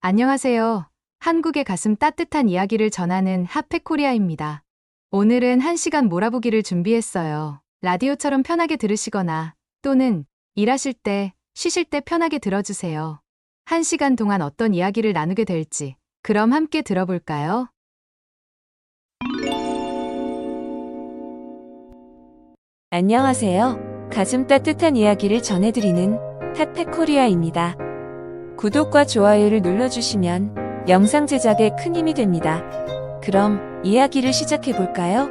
안녕하세요. 한국의 가슴 따뜻한 이야기를 전하는 핫팩코리아입니다. 오늘은 1시간 몰아보기를 준비했어요. 라디오처럼 편하게 들으시거나 또는 일하실 때, 쉬실 때 편하게 들어주세요. 1시간 동안 어떤 이야기를 나누게 될지, 그럼 함께 들어볼까요? 안녕하세요. 가슴 따뜻한 이야기를 전해드리는 핫팩코리아입니다. 구독과 좋아요를 눌러주시면 영상 제작에 큰 힘이 됩니다. 그럼 이야기를 시작해볼까요?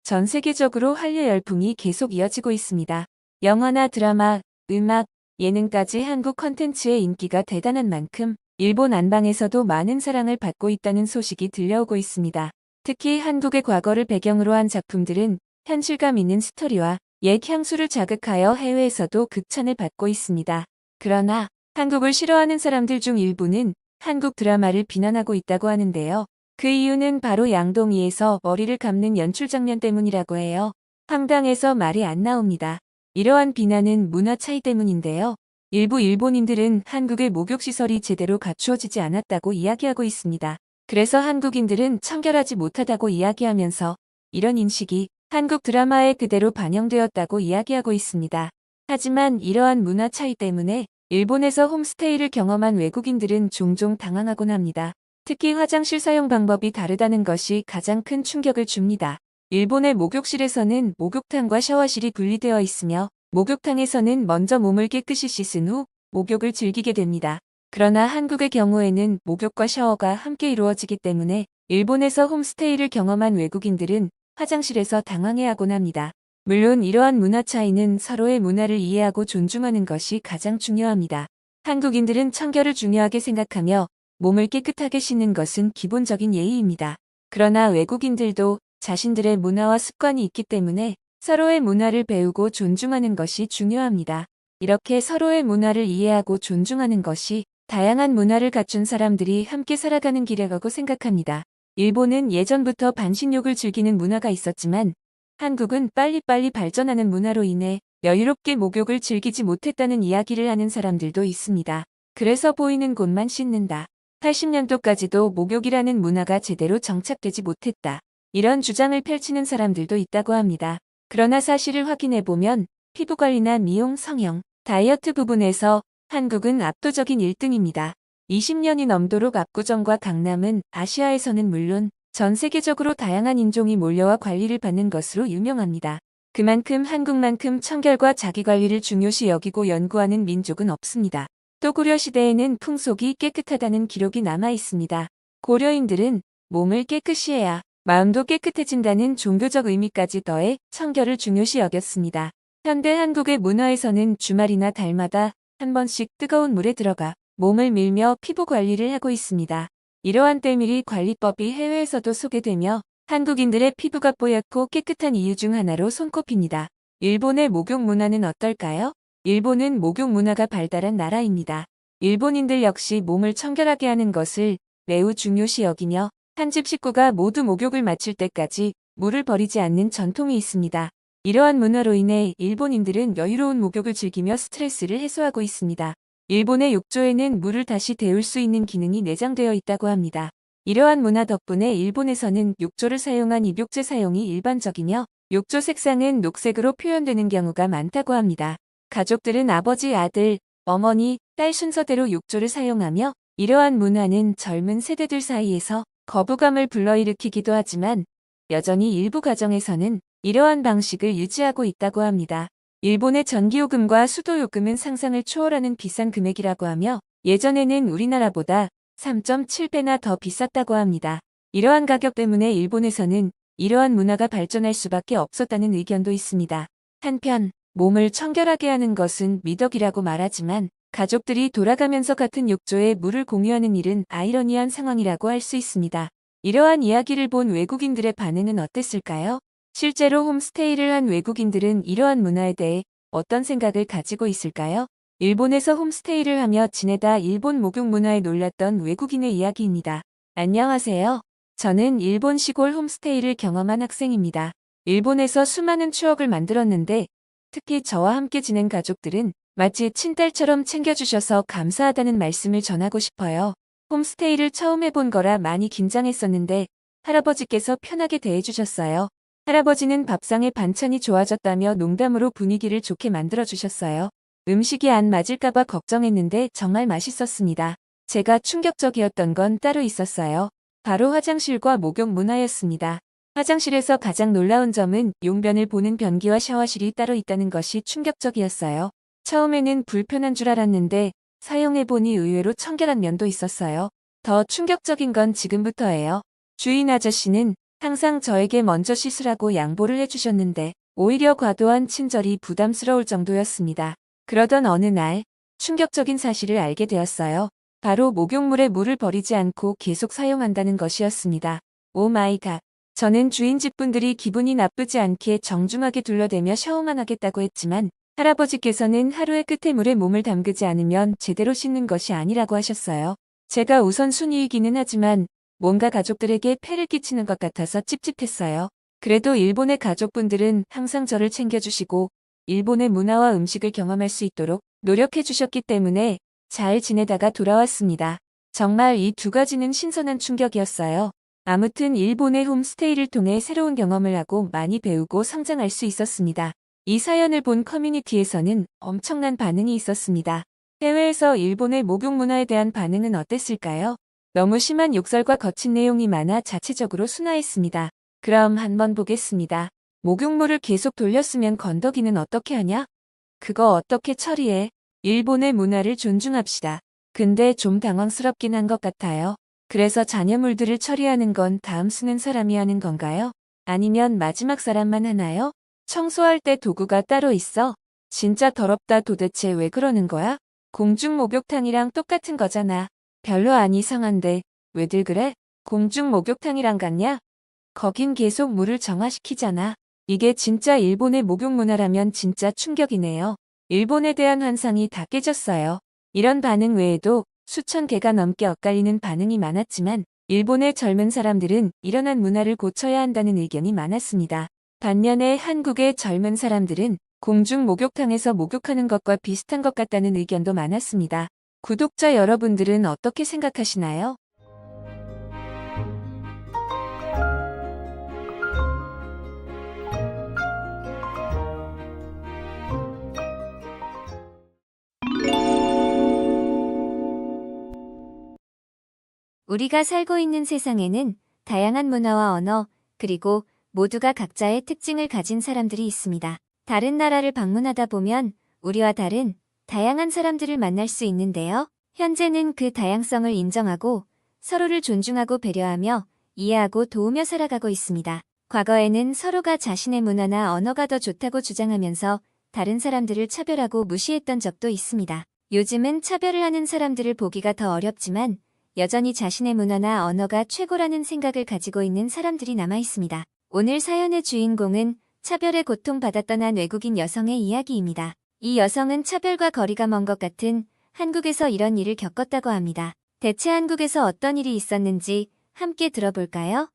전 세계적으로 한류 열풍이 계속 이어지고 있습니다. 영화나 드라마, 음악, 예능까지 한국 컨텐츠의 인기가 대단한 만큼 일본 안방에서도 많은 사랑을 받고 있다는 소식이 들려오고 있습니다. 특히 한국의 과거를 배경으로 한 작품들은 현실감 있는 스토리와 옛 향수를 자극하여 해외에서도 극찬을 받고 있습니다. 그러나 한국을 싫어하는 사람들 중 일부는 한국 드라마를 비난하고 있다고 하는데요. 그 이유는 바로 양동이에서 머리를 감는 연출 장면 때문이라고 해요. 황당해서 말이 안 나옵니다. 이러한 비난은 문화 차이 때문인데요. 일부 일본인들은 한국의 목욕시설이 제대로 갖추어지지 않았다고 이야기하고 있습니다. 그래서 한국인들은 청결하지 못하다고 이야기하면서 이런 인식이 한국 드라마에 그대로 반영되었다고 이야기하고 있습니다. 하지만 이러한 문화 차이 때문에 일본에서 홈스테이를 경험한 외국인들은 종종 당황하곤 합니다. 특히 화장실 사용 방법이 다르다는 것이 가장 큰 충격을 줍니다. 일본의 목욕실에서는 목욕탕과 샤워실이 분리되어 있으며 목욕탕에서는 먼저 몸을 깨끗이 씻은 후 목욕을 즐기게 됩니다. 그러나 한국의 경우에는 목욕과 샤워가 함께 이루어지기 때문에 일본에서 홈스테이를 경험한 외국인들은 화장실에서 당황해하곤 합니다. 물론 이러한 문화 차이는 서로의 문화를 이해하고 존중하는 것이 가장 중요합니다. 한국인들은 청결을 중요하게 생각하며 몸을 깨끗하게 씻는 것은 기본적인 예의입니다. 그러나 외국인들도 자신들의 문화와 습관이 있기 때문에 서로의 문화를 배우고 존중하는 것이 중요합니다. 이렇게 서로의 문화를 이해하고 존중하는 것이 다양한 문화를 갖춘 사람들이 함께 살아가는 길이라고 생각합니다. 일본은 예전부터 반신욕을 즐기는 문화가 있었지만 한국은 빨리빨리 발전하는 문화로 인해 여유롭게 목욕을 즐기지 못했다는 이야기를 하는 사람들도 있습니다. 그래서 보이는 곳만 씻는다. 80년도까지도 목욕이라는 문화가 제대로 정착되지 못했다. 이런 주장을 펼치는 사람들도 있다고 합니다. 그러나 사실을 확인해보면 피부관리나 미용, 성형, 다이어트 부분에서 한국은 압도적인 1등입니다. 20년이 넘도록 압구정과 강남은 아시아에서는 물론 전 세계적으로 다양한 인종이 몰려와 관리를 받는 것으로 유명합니다. 그만큼 한국만큼 청결과 자기관리를 중요시 여기고 연구하는 민족은 없습니다. 또 고려 시대에는 풍속이 깨끗하다는 기록이 남아 있습니다. 고려인들은 몸을 깨끗이 해야 마음도 깨끗해진다는 종교적 의미까지 더해 청결을 중요시 여겼습니다. 현대 한국의 문화에서는 주말이나 달마다 한 번씩 뜨거운 물에 들어가 몸을 밀며 피부 관리를 하고 있습니다. 이러한 때밀이 관리법이 해외에서도 소개되며 한국인들의 피부가 뽀얗고 깨끗한 이유 중 하나로 손꼽힙니다. 일본의 목욕 문화는 어떨까요? 일본은 목욕 문화가 발달한 나라입니다. 일본인들 역시 몸을 청결하게 하는 것을 매우 중요시 여기며 한 집 식구가 모두 목욕을 마칠 때까지 물을 버리지 않는 전통이 있습니다. 이러한 문화로 인해 일본인들은 여유로운 목욕을 즐기며 스트레스를 해소하고 있습니다. 일본의 욕조에는 물을 다시 데울 수 있는 기능이 내장되어 있다고 합니다. 이러한 문화 덕분에 일본에서는 욕조를 사용한 입욕제 사용이 일반적이며 욕조 색상은 녹색으로 표현되는 경우가 많다고 합니다. 가족들은 아버지, 아들, 어머니, 딸 순서대로 욕조를 사용하며 이러한 문화는 젊은 세대들 사이에서 거부감을 불러일으키기도 하지만 여전히 일부 가정에서는 이러한 방식을 유지하고 있다고 합니다. 일본의 전기요금과 수도요금은 상상을 초월하는 비싼 금액이라고 하며 예전에는 우리나라보다 3.7배나 더 비쌌다고 합니다. 이러한 가격 때문에 일본에서는 이러한 문화가 발전할 수밖에 없었다는 의견도 있습니다. 한편 몸을 청결하게 하는 것은 미덕이라고 말하지만 가족들이 돌아가면서 같은 욕조에 물을 공유하는 일은 아이러니한 상황이라고 할 수 있습니다. 이러한 이야기를 본 외국인들의 반응은 어땠을까요? 실제로 홈스테이를 한 외국인들은 이러한 문화에 대해 어떤 생각을 가지고 있을까요? 일본에서 홈스테이를 하며 지내다 일본 목욕 문화에 놀랐던 외국인의 이야기입니다. 안녕하세요. 저는 일본 시골 홈스테이를 경험한 학생입니다. 일본에서 수많은 추억을 만들었는데 특히 저와 함께 지낸 가족들은 마치 친딸처럼 챙겨주셔서 감사하다는 말씀을 전하고 싶어요. 홈스테이를 처음 해본 거라 많이 긴장했었는데 할아버지께서 편하게 대해주셨어요. 할아버지는 밥상에 반찬이 좋아졌다며 농담으로 분위기를 좋게 만들어주셨어요. 음식이 안 맞을까봐 걱정했는데 정말 맛있었습니다. 제가 충격적이었던 건 따로 있었어요. 바로 화장실과 목욕 문화였습니다. 화장실에서 가장 놀라운 점은 용변을 보는 변기와 샤워실이 따로 있다는 것이 충격적이었어요. 처음에는 불편한 줄 알았는데 사용해보니 의외로 청결한 면도 있었어요. 더 충격적인 건 지금부터예요. 주인 아저씨는 항상 저에게 먼저 씻으라고 양보를 해주셨는데 오히려 과도한 친절이 부담스러울 정도였습니다. 그러던 어느 날 충격적인 사실을 알게 되었어요. 바로 목욕물에 물을 버리지 않고 계속 사용한다는 것이었습니다. 오 마이 갓. 저는 주인 집분들이 기분이 나쁘지 않게 정중하게 둘러대며 샤워만 하겠다고 했지만 할아버지께서는 하루의 끝에 물에 몸을 담그지 않으면 제대로 씻는 것이 아니라고 하셨어요. 제가 우선순위이기는 하지만 뭔가 가족들에게 폐를 끼치는 것 같아서 찝찝했어요. 그래도 일본의 가족분들은 항상 저를 챙겨주시고 일본의 문화와 음식을 경험할 수 있도록 노력해 주셨기 때문에 잘 지내다가 돌아왔습니다. 정말 이 두 가지는 신선한 충격이었어요. 아무튼 일본의 홈스테이를 통해 새로운 경험을 하고 많이 배우고 성장할 수 있었습니다. 이 사연을 본 커뮤니티에서는 엄청난 반응이 있었습니다. 해외에서 일본의 목욕 문화에 대한 반응은 어땠을까요? 너무 심한 욕설과 거친 내용이 많아 자체적으로 순화했습니다. 그럼 한번 보겠습니다. 목욕물을 계속 돌렸으면 건더기는 어떻게 하냐? 그거 어떻게 처리해? 일본의 문화를 존중합시다. 근데 좀 당황스럽긴 한 것 같아요. 그래서 잔여물들을 처리하는 건 다음 쓰는 사람이 하는 건가요? 아니면 마지막 사람만 하나요? 청소할 때 도구가 따로 있어? 진짜 더럽다. 도대체 왜 그러는 거야? 공중 목욕탕이랑 똑같은 거잖아. 별로 안 이상한데 왜들 그래? 공중 목욕탕이랑 같냐? 거긴 계속 물을 정화시키잖아. 이게 진짜 일본의 목욕 문화라면 진짜 충격이네요. 일본에 대한 환상이 다 깨졌어요. 이런 반응 외에도 수천 개가 넘게 엇갈리는 반응이 많았지만 일본의 젊은 사람들은 일어난 문화를 고쳐야 한다는 의견이 많았습니다. 반면에 한국의 젊은 사람들은 공중 목욕탕에서 목욕하는 것과 비슷한 것 같다는 의견도 많았습니다. 구독자 여러분들은 어떻게 생각하시나요? 우리가 살고 있는 세상에는 다양한 문화와 언어, 그리고 모두가 각자의 특징을 가진 사람들이 있습니다. 다른 나라를 방문하다 보면 우리와 다른 다양한 사람들을 만날 수 있는데요. 현재는 그 다양성을 인정하고 서로를 존중하고 배려하며 이해하고 도우며 살아가고 있습니다. 과거에는 서로가 자신의 문화나 언어가 더 좋다고 주장하면서 다른 사람들을 차별하고 무시했던 적도 있습니다. 요즘은 차별을 하는 사람들을 보기가 더 어렵지만 여전히 자신의 문화나 언어가 최고라는 생각을 가지고 있는 사람들이 남아 있습니다. 오늘 사연의 주인공은 차별에 고통받았던 한 외국인 여성의 이야기입니다. 이 여성은 차별과 거리가 먼 것 같은 한국에서 이런 일을 겪었다고 합니다. 대체 한국에서 어떤 일이 있었는지 함께 들어볼까요?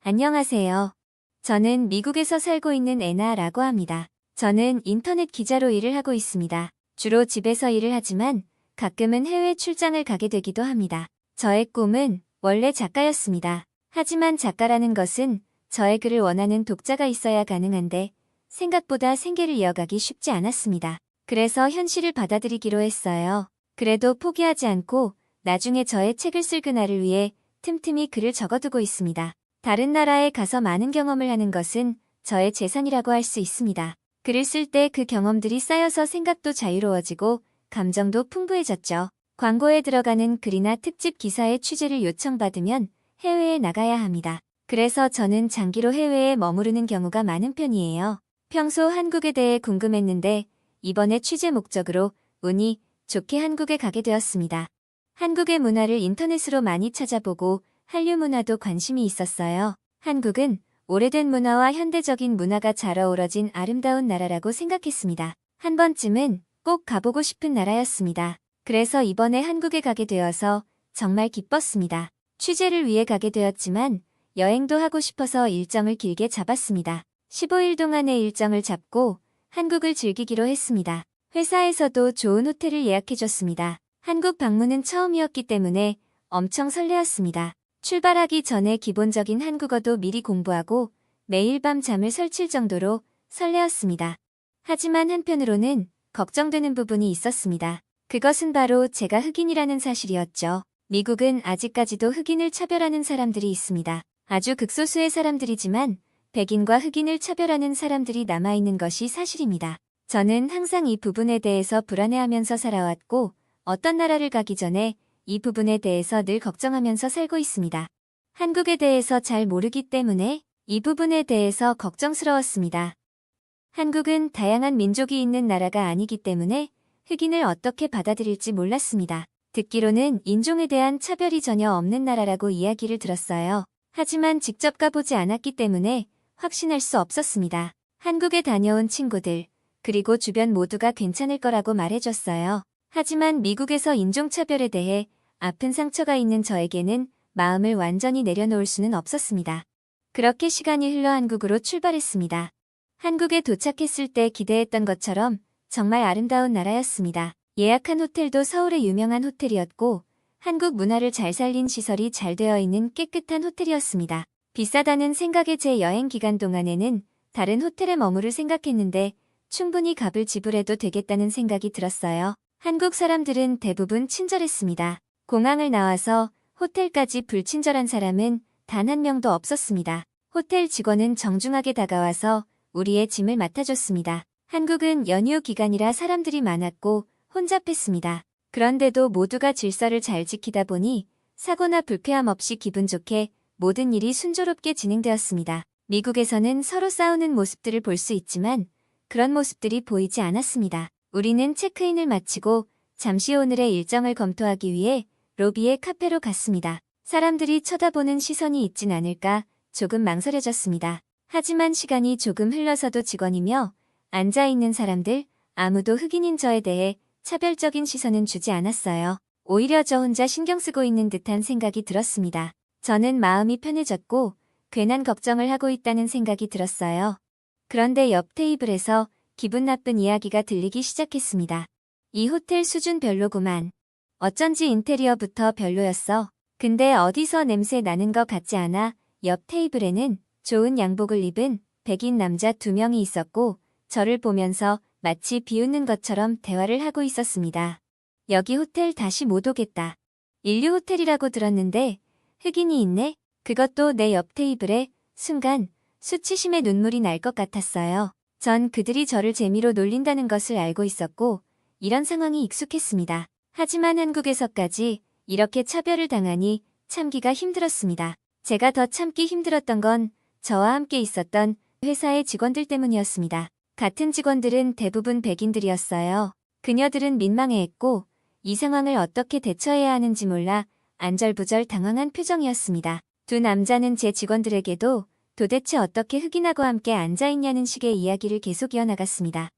안녕하세요. 저는 미국에서 살고 있는 애나라고 합니다. 저는 인터넷 기자로 일을 하고 있습니다. 주로 집에서 일을 하지만 가끔은 해외 출장을 가게 되기도 합니다. 저의 꿈은 원래 작가였습니다. 하지만 작가라는 것은 저의 글을 원하는 독자가 있어야 가능한데 생각보다 생계를 이어가기 쉽지 않았습니다. 그래서 현실을 받아들이기로 했어요. 그래도 포기하지 않고 나중에 저의 책을 쓸 그날을 위해 틈틈이 글을 적어두고 있습니다. 다른 나라에 가서 많은 경험을 하는 것은 저의 재산이라고 할 수 있습니다. 글을 쓸 때 그 경험들이 쌓여서 생각도 자유로워지고 감정도 풍부해졌죠. 광고에 들어가는 글이나 특집 기사의 취재를 요청받으면 해외에 나가야 합니다. 그래서 저는 장기로 해외에 머무르는 경우가 많은 편이에요. 평소 한국에 대해 궁금했는데 이번에 취재 목적으로 운이 좋게 한국에 가게 되었습니다. 한국의 문화를 인터넷으로 많이 찾아보고 한류 문화도 관심이 있었어요. 한국은 오래된 문화와 현대적인 문화가 잘 어우러진 아름다운 나라라고 생각했습니다. 한 번쯤은 꼭 가보고 싶은 나라였습니다. 그래서 이번에 한국에 가게 되어서 정말 기뻤습니다. 취재를 위해 가게 되었지만 여행도 하고 싶어서 일정을 길게 잡았습니다. 15일 동안의 일정을 잡고 한국을 즐기기로 했습니다. 회사에서도 좋은 호텔을 예약해줬습니다. 한국 방문은 처음이었기 때문에 엄청 설레었습니다. 출발하기 전에 기본적인 한국어도 미리 공부하고 매일 밤 잠을 설칠 정도로 설레었습니다. 하지만 한편으로는 걱정되는 부분이 있었습니다. 그것은 바로 제가 흑인이라는 사실이었죠. 미국은 아직까지도 흑인을 차별하는 사람들이 있습니다. 아주 극소수의 사람들이지만 백인과 흑인을 차별하는 사람들이 남아있는 것이 사실입니다. 저는 항상 이 부분에 대해서 불안해하면서 살아왔고 어떤 나라를 가기 전에 이 부분에 대해서 늘 걱정하면서 살고 있습니다. 한국에 대해서 잘 모르기 때문에 이 부분에 대해서 걱정스러웠습니다. 한국은 다양한 민족이 있는 나라가 아니기 때문에 흑인을 어떻게 받아들일지 몰랐습니다. 듣기로는 인종에 대한 차별이 전혀 없는 나라라고 이야기를 들었어요. 하지만 직접 가보지 않았기 때문에 확신할 수 없었습니다. 한국에 다녀온 친구들, 그리고 주변 모두가 괜찮을 거라고 말해줬어요. 하지만 미국에서 인종차별에 대해 아픈 상처가 있는 저에게는 마음을 완전히 내려놓을 수는 없었습니다. 그렇게 시간이 흘러 한국으로 출발했습니다. 한국에 도착했을 때 기대했던 것처럼 정말 아름다운 나라였습니다. 예약한 호텔도 서울의 유명한 호텔이었고 한국 문화를 잘 살린 시설이 잘 되어 있는 깨끗한 호텔이었습니다. 비싸다는 생각에 제 여행 기간 동안에는 다른 호텔에 머무를 생각했는데 충분히 값을 지불해도 되겠다는 생각이 들었어요. 한국 사람들은 대부분 친절했습니다. 공항을 나와서 호텔까지 불친절한 사람은 단 한 명도 없었습니다. 호텔 직원은 정중하게 다가와서 우리의 짐을 맡아줬습니다. 한국은 연휴 기간이라 사람들이 많았고 혼잡했습니다. 그런데도 모두가 질서를 잘 지키다 보니 사고나 불쾌함 없이 기분 좋게 모든 일이 순조롭게 진행되었습니다. 미국에서는 서로 싸우는 모습들을 볼 수 있지만 그런 모습들이 보이지 않았습니다. 우리는 체크인을 마치고 잠시 오늘의 일정을 검토하기 위해 로비의 카페로 갔습니다. 사람들이 쳐다보는 시선이 있진 않을까 조금 망설여졌습니다. 하지만 시간이 조금 흘러서도 직원이며 앉아있는 사람들 아무도 흑인인 저에 대해 차별적인 시선은 주지 않았어요. 오히려 저 혼자 신경 쓰고 있는 듯한 생각이 들었습니다. 저는 마음이 편해졌고 괜한 걱정을 하고 있다는 생각이 들었어요. 그런데 옆 테이블에서 기분 나쁜 이야기가 들리기 시작했습니다. 이 호텔 수준 별로구만. 어쩐지 인테리어부터 별로였어. 근데 어디서 냄새 나는 것 같지 않아? 옆 테이블에는 좋은 양복을 입은 백인 남자 2명이 있었고 저를 보면서 마치 비웃는 것처럼 대화를 하고 있었습니다. 여기 호텔 다시 못 오겠다. 인류 호텔이라고 들었는데 흑인이 있네? 그것도 내 옆 테이블에. 순간 수치심에 눈물이 날 것 같았어요. 전 그들이 저를 재미로 놀린다는 것을 알고 있었고 이런 상황이 익숙했습니다. 하지만 한국에서까지 이렇게 차별을 당하니 참기가 힘들었습니다. 제가 더 참기 힘들었던 건 저와 함께 있었던 회사의 직원들 때문이었습니다. 같은 직원들은 대부분 백인들이었어요. 그녀들은 민망해했고 이 상황을 어떻게 대처해야 하는지 몰라 안절부절 당황한 표정이었습니다. 두 남자는 제 직원들에게도 도대체 어떻게 흑인하고 함께 앉아있냐는 식의 이야기를 계속 이어나갔습니다.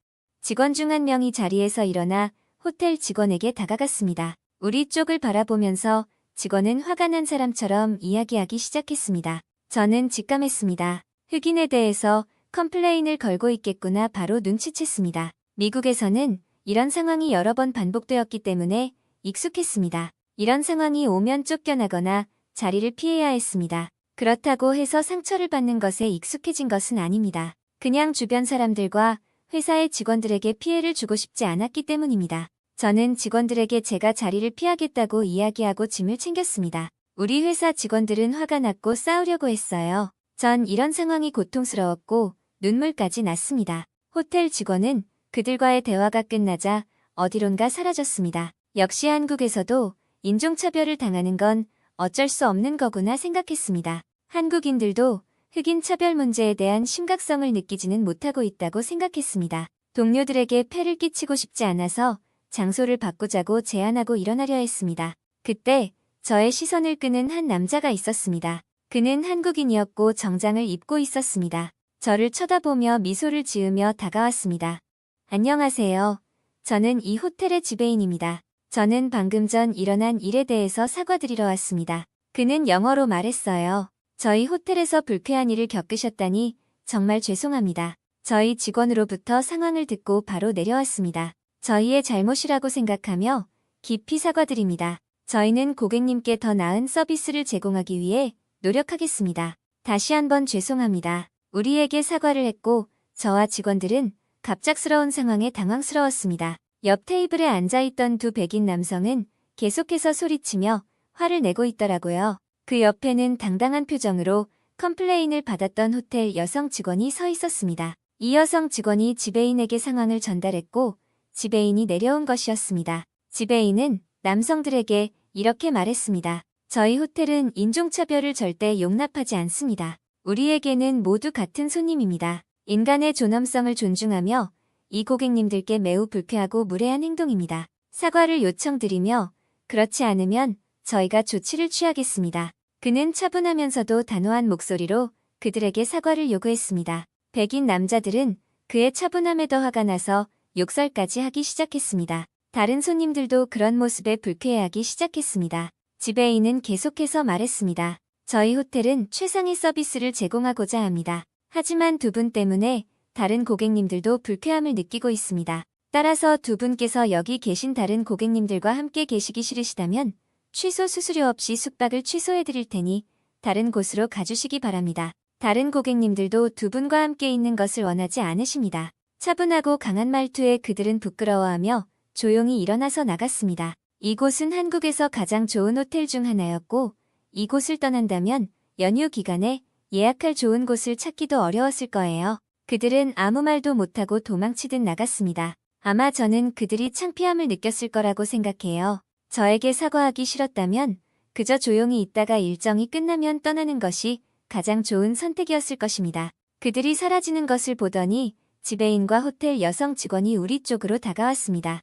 직원 중 한 명이 자리에서 일어나 호텔 직원에게 다가갔습니다. 우리 쪽을 바라보면서 직원은 화가 난 사람처럼 이야기하기 시작했습니다. 저는 직감했습니다. 흑인에 대해서 컴플레인을 걸고 있겠구나 바로 눈치챘습니다. 미국에서는 이런 상황이 여러 번 반복되었기 때문에 익숙했습니다. 이런 상황이 오면 쫓겨나거나 자리를 피해야 했습니다. 그렇다고 해서 상처를 받는 것에 익숙해진 것은 아닙니다. 그냥 주변 사람들과 회사의 직원들에게 피해를 주고 싶지 않았기 때문입니다. 저는 직원들에게 제가 자리를 피하겠다고 이야기하고 짐을 챙겼습니다. 우리 회사 직원들은 화가 났고 싸우려고 했어요. 전 이런 상황이 고통스러웠고 눈물까지 났습니다. 호텔 직원은 그들과의 대화가 끝나자 어디론가 사라졌습니다. 역시 한국에서도 인종차별을 당하는 건 어쩔 수 없는 거구나 생각했습니다. 한국인들도 흑인 차별 문제에 대한 심각성을 느끼지는 못하고 있다고 생각했습니다. 동료들에게 폐를 끼치고 싶지 않아서 장소를 바꾸자고 제안하고 일어나려 했습니다. 그때 저의 시선을 끄는 한 남자가 있었습니다. 그는 한국인이었고 정장을 입고 있었습니다. 저를 쳐다보며 미소를 지으며 다가왔습니다. 안녕하세요. 저는 이 호텔의 지배인입니다. 저는 방금 전 일어난 일에 대해서 사과드리러 왔습니다. 그는 영어로 말했어요. 저희 호텔에서 불쾌한 일을 겪으셨다니 정말 죄송합니다. 저희 직원으로부터 상황을 듣고 바로 내려왔습니다. 저희의 잘못이라고 생각하며 깊이 사과드립니다. 저희는 고객님께 더 나은 서비스를 제공하기 위해 노력하겠습니다. 다시 한번 죄송합니다. 우리에게 사과를 했고 저와 직원들은 갑작스러운 상황에 당황스러웠습니다. 옆 테이블에 앉아있던 두 백인 남성은 계속해서 소리치며 화를 내고 있더라고요. 그 옆에는 당당한 표정으로 컴플레인을 받았던 호텔 여성 직원이 서 있었습니다. 이 여성 직원이 지배인에게 상황을 전달했고 지배인이 내려온 것이었습니다. 지배인은 남성들에게 이렇게 말했습니다. 저희 호텔은 인종차별을 절대 용납하지 않습니다. 우리에게는 모두 같은 손님입니다. 인간의 존엄성을 존중하며 이 고객님들께 매우 불쾌하고 무례한 행동입니다. 사과를 요청드리며 그렇지 않으면 저희가 조치를 취하겠습니다. 그는 차분하면서도 단호한 목소리로 그들에게 사과를 요구했습니다. 백인 남자들은 그의 차분함에 더 화가 나서 욕설까지 하기 시작했습니다. 다른 손님들도 그런 모습에 불쾌해하기 시작했습니다. 지배인은 계속해서 말했습니다. 저희 호텔은 최상의 서비스를 제공하고자 합니다. 하지만 두 분 때문에 다른 고객님들도 불쾌함을 느끼고 있습니다. 따라서 두 분께서 여기 계신 다른 고객님들과 함께 계시기 싫으시다면 취소 수수료 없이 숙박을 취소해드릴 테니 다른 곳으로 가주시기 바랍니다. 다른 고객님들도 두 분과 함께 있는 것을 원하지 않으십니다. 차분하고 강한 말투에 그들은 부끄러워하며 조용히 일어나서 나갔습니다. 이곳은 한국에서 가장 좋은 호텔 중 하나였고 이곳을 떠난다면 연휴 기간에 예약할 좋은 곳을 찾기도 어려웠을 거예요. 그들은 아무 말도 못하고 도망치듯 나갔습니다. 아마 저는 그들이 창피함을 느꼈을 거라고 생각해요. 저에게 사과하기 싫었다면 그저 조용히 있다가 일정이 끝나면 떠나는 것이 가장 좋은 선택이었을 것입니다. 그들이 사라지는 것을 보더니 지배인과 호텔 여성 직원이 우리 쪽으로 다가왔습니다.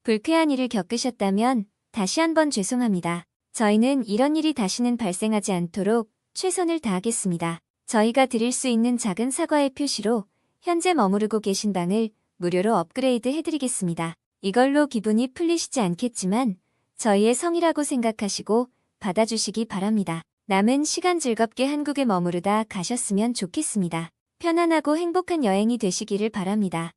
불쾌한 일을 겪으셨다면 다시 한번 죄송합니다. 저희는 이런 일이 다시는 발생하지 않도록 최선을 다하겠습니다. 저희가 드릴 수 있는 작은 사과의 표시로 현재 머무르고 계신 방을 무료로 업그레이드 해드리겠습니다. 이걸로 기분이 풀리시지 않겠지만 저희의 성의라고 생각하시고 받아주시기 바랍니다. 남은 시간 즐겁게 한국에 머무르다 가셨으면 좋겠습니다. 편안하고 행복한 여행이 되시기를 바랍니다.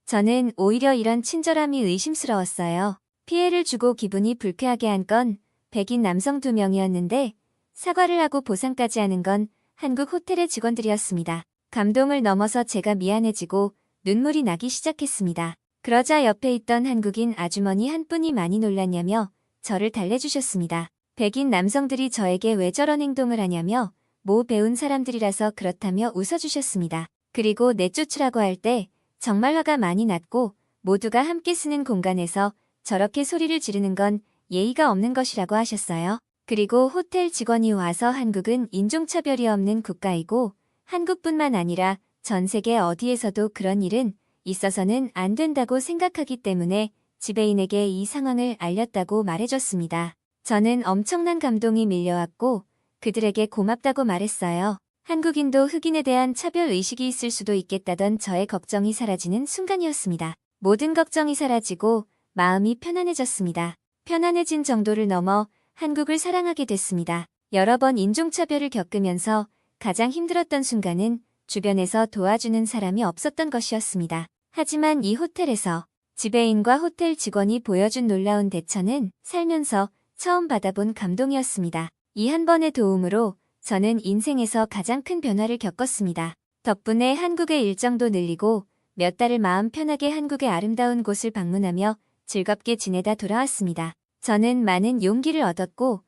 저는 오히려 이런 친절함이 의심스러웠어요. 피해를 주고 기분이 불쾌하게 한 건 백인 남성 2명이었는데 사과를 하고 보상까지 하는 건 한국 호텔의 직원들이었습니다. 감동을 넘어서 제가 미안해지고 눈물이 나기 시작했습니다. 그러자 옆에 있던 한국인 아주머니 한 분이 많이 놀랐냐며 저를 달래주셨습니다. 백인 남성들이 저에게 왜 저런 행동을 하냐며 모 배운 사람들이라서 그렇다며 웃어주셨습니다. 그리고 내쫓으라고 할 때 정말 화가 많이 났고 모두가 함께 쓰는 공간에서 저렇게 소리를 지르는 건 예의가 없는 것이라고 하셨어요. 그리고 호텔 직원이 와서 한국은 인종차별이 없는 국가이고 한국뿐만 아니라 전 세계 어디에서도 그런 일은 있어서는 안 된다고 생각하기 때문에 지배인에게 이 상황을 알렸다고 말해줬습니다. 저는 엄청난 감동이 밀려왔고 그들에게 고맙다고 말했어요. 한국인도 흑인에 대한 차별의식이 있을 수도 있겠다던 저의 걱정이 사라지는 순간이었습니다. 모든 걱정이 사라지고 마음이 편안해졌습니다. 편안해진 정도를 넘어 한국을 사랑하게 됐습니다. 여러 번 인종차별을 겪으면서 가장 힘들었던 순간은 주변에서 도와주는 사람이 없었던 것이었습니다. 하지만 이 호텔에서 지배인과 호텔 직원이 보여준 놀라운 대처는 살면서 처음 받아본 감동이었습니다. 이 한 번의 도움으로 저는 인생에서 가장 큰 변화를 겪었습니다. 덕분에 한국의 일정도 늘리고 몇 달을 마음 편하게 한국의 아름다운 곳을 방문하며 즐겁게 지내다 돌아왔습니다. 저는 많은 용기를 얻었고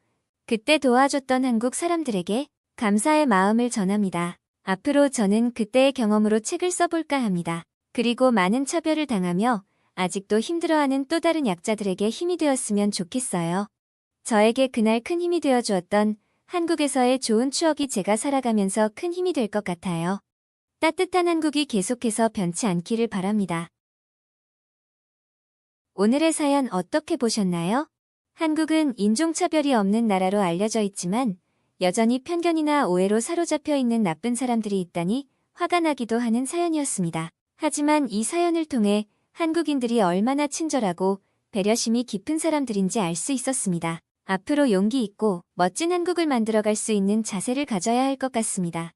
그때 도와줬던 한국 사람들에게 감사의 마음을 전합니다. 앞으로 저는 그때의 경험으로 책을 써볼까 합니다. 그리고 많은 차별을 당하며 아직도 힘들어하는 또 다른 약자들에게 힘이 되었으면 좋겠어요. 저에게 그날 큰 힘이 되어주었던 한국에서의 좋은 추억이 제가 살아가면서 큰 힘이 될 것 같아요. 따뜻한 한국이 계속해서 변치 않기를 바랍니다. 오늘의 사연 어떻게 보셨나요? 한국은 인종차별이 없는 나라로 알려져 있지만 여전히 편견이나 오해로 사로잡혀 있는 나쁜 사람들이 있다니 화가 나기도 하는 사연이었습니다. 하지만 이 사연을 통해 한국인들이 얼마나 친절하고 배려심이 깊은 사람들인지 알 수 있었습니다. 앞으로 용기 있고 멋진 한국을 만들어갈 수 있는 자세를 가져야 할 것 같습니다.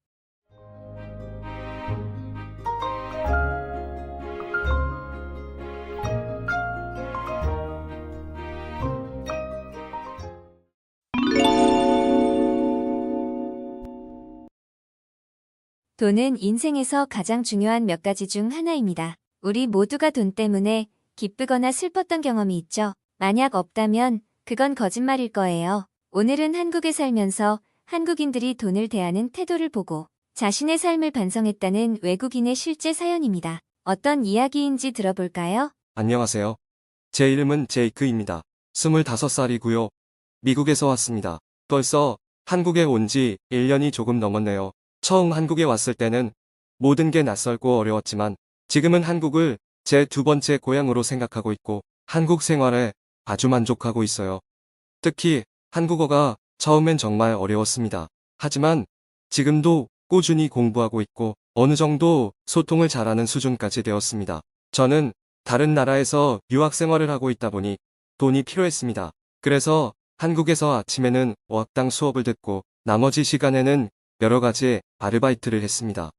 돈은 인생에서 가장 중요한 몇 가지 중 하나입니다. 우리 모두가 돈 때문에 기쁘거나 슬펐던 경험이 있죠. 만약 없다면 그건 거짓말일 거예요. 오늘은 한국에 살면서 한국인들이 돈을 대하는 태도를 보고 자신의 삶을 반성했다는 외국인의 실제 사연입니다. 어떤 이야기인지 들어볼까요? 안녕하세요. 제 이름은 제이크입니다. 25살이고요. 미국에서 왔습니다. 벌써 한국에 온 지 1년이 조금 넘었네요. 처음 한국에 왔을 때는 모든 게 낯설고 어려웠지만 지금은 한국을 제 두 번째 고향으로 생각하고 있고 한국 생활에 아주 만족하고 있어요. 특히 한국어가 처음엔 정말 어려웠습니다. 하지만 지금도 꾸준히 공부하고 있고 어느 정도 소통을 잘하는 수준까지 되었습니다. 저는 다른 나라에서 유학 생활을 하고 있다 보니 돈이 필요했습니다. 그래서 한국에서 아침에는 어학당 수업을 듣고 나머지 시간에는 여러 가지 아르바이트를 했습니다.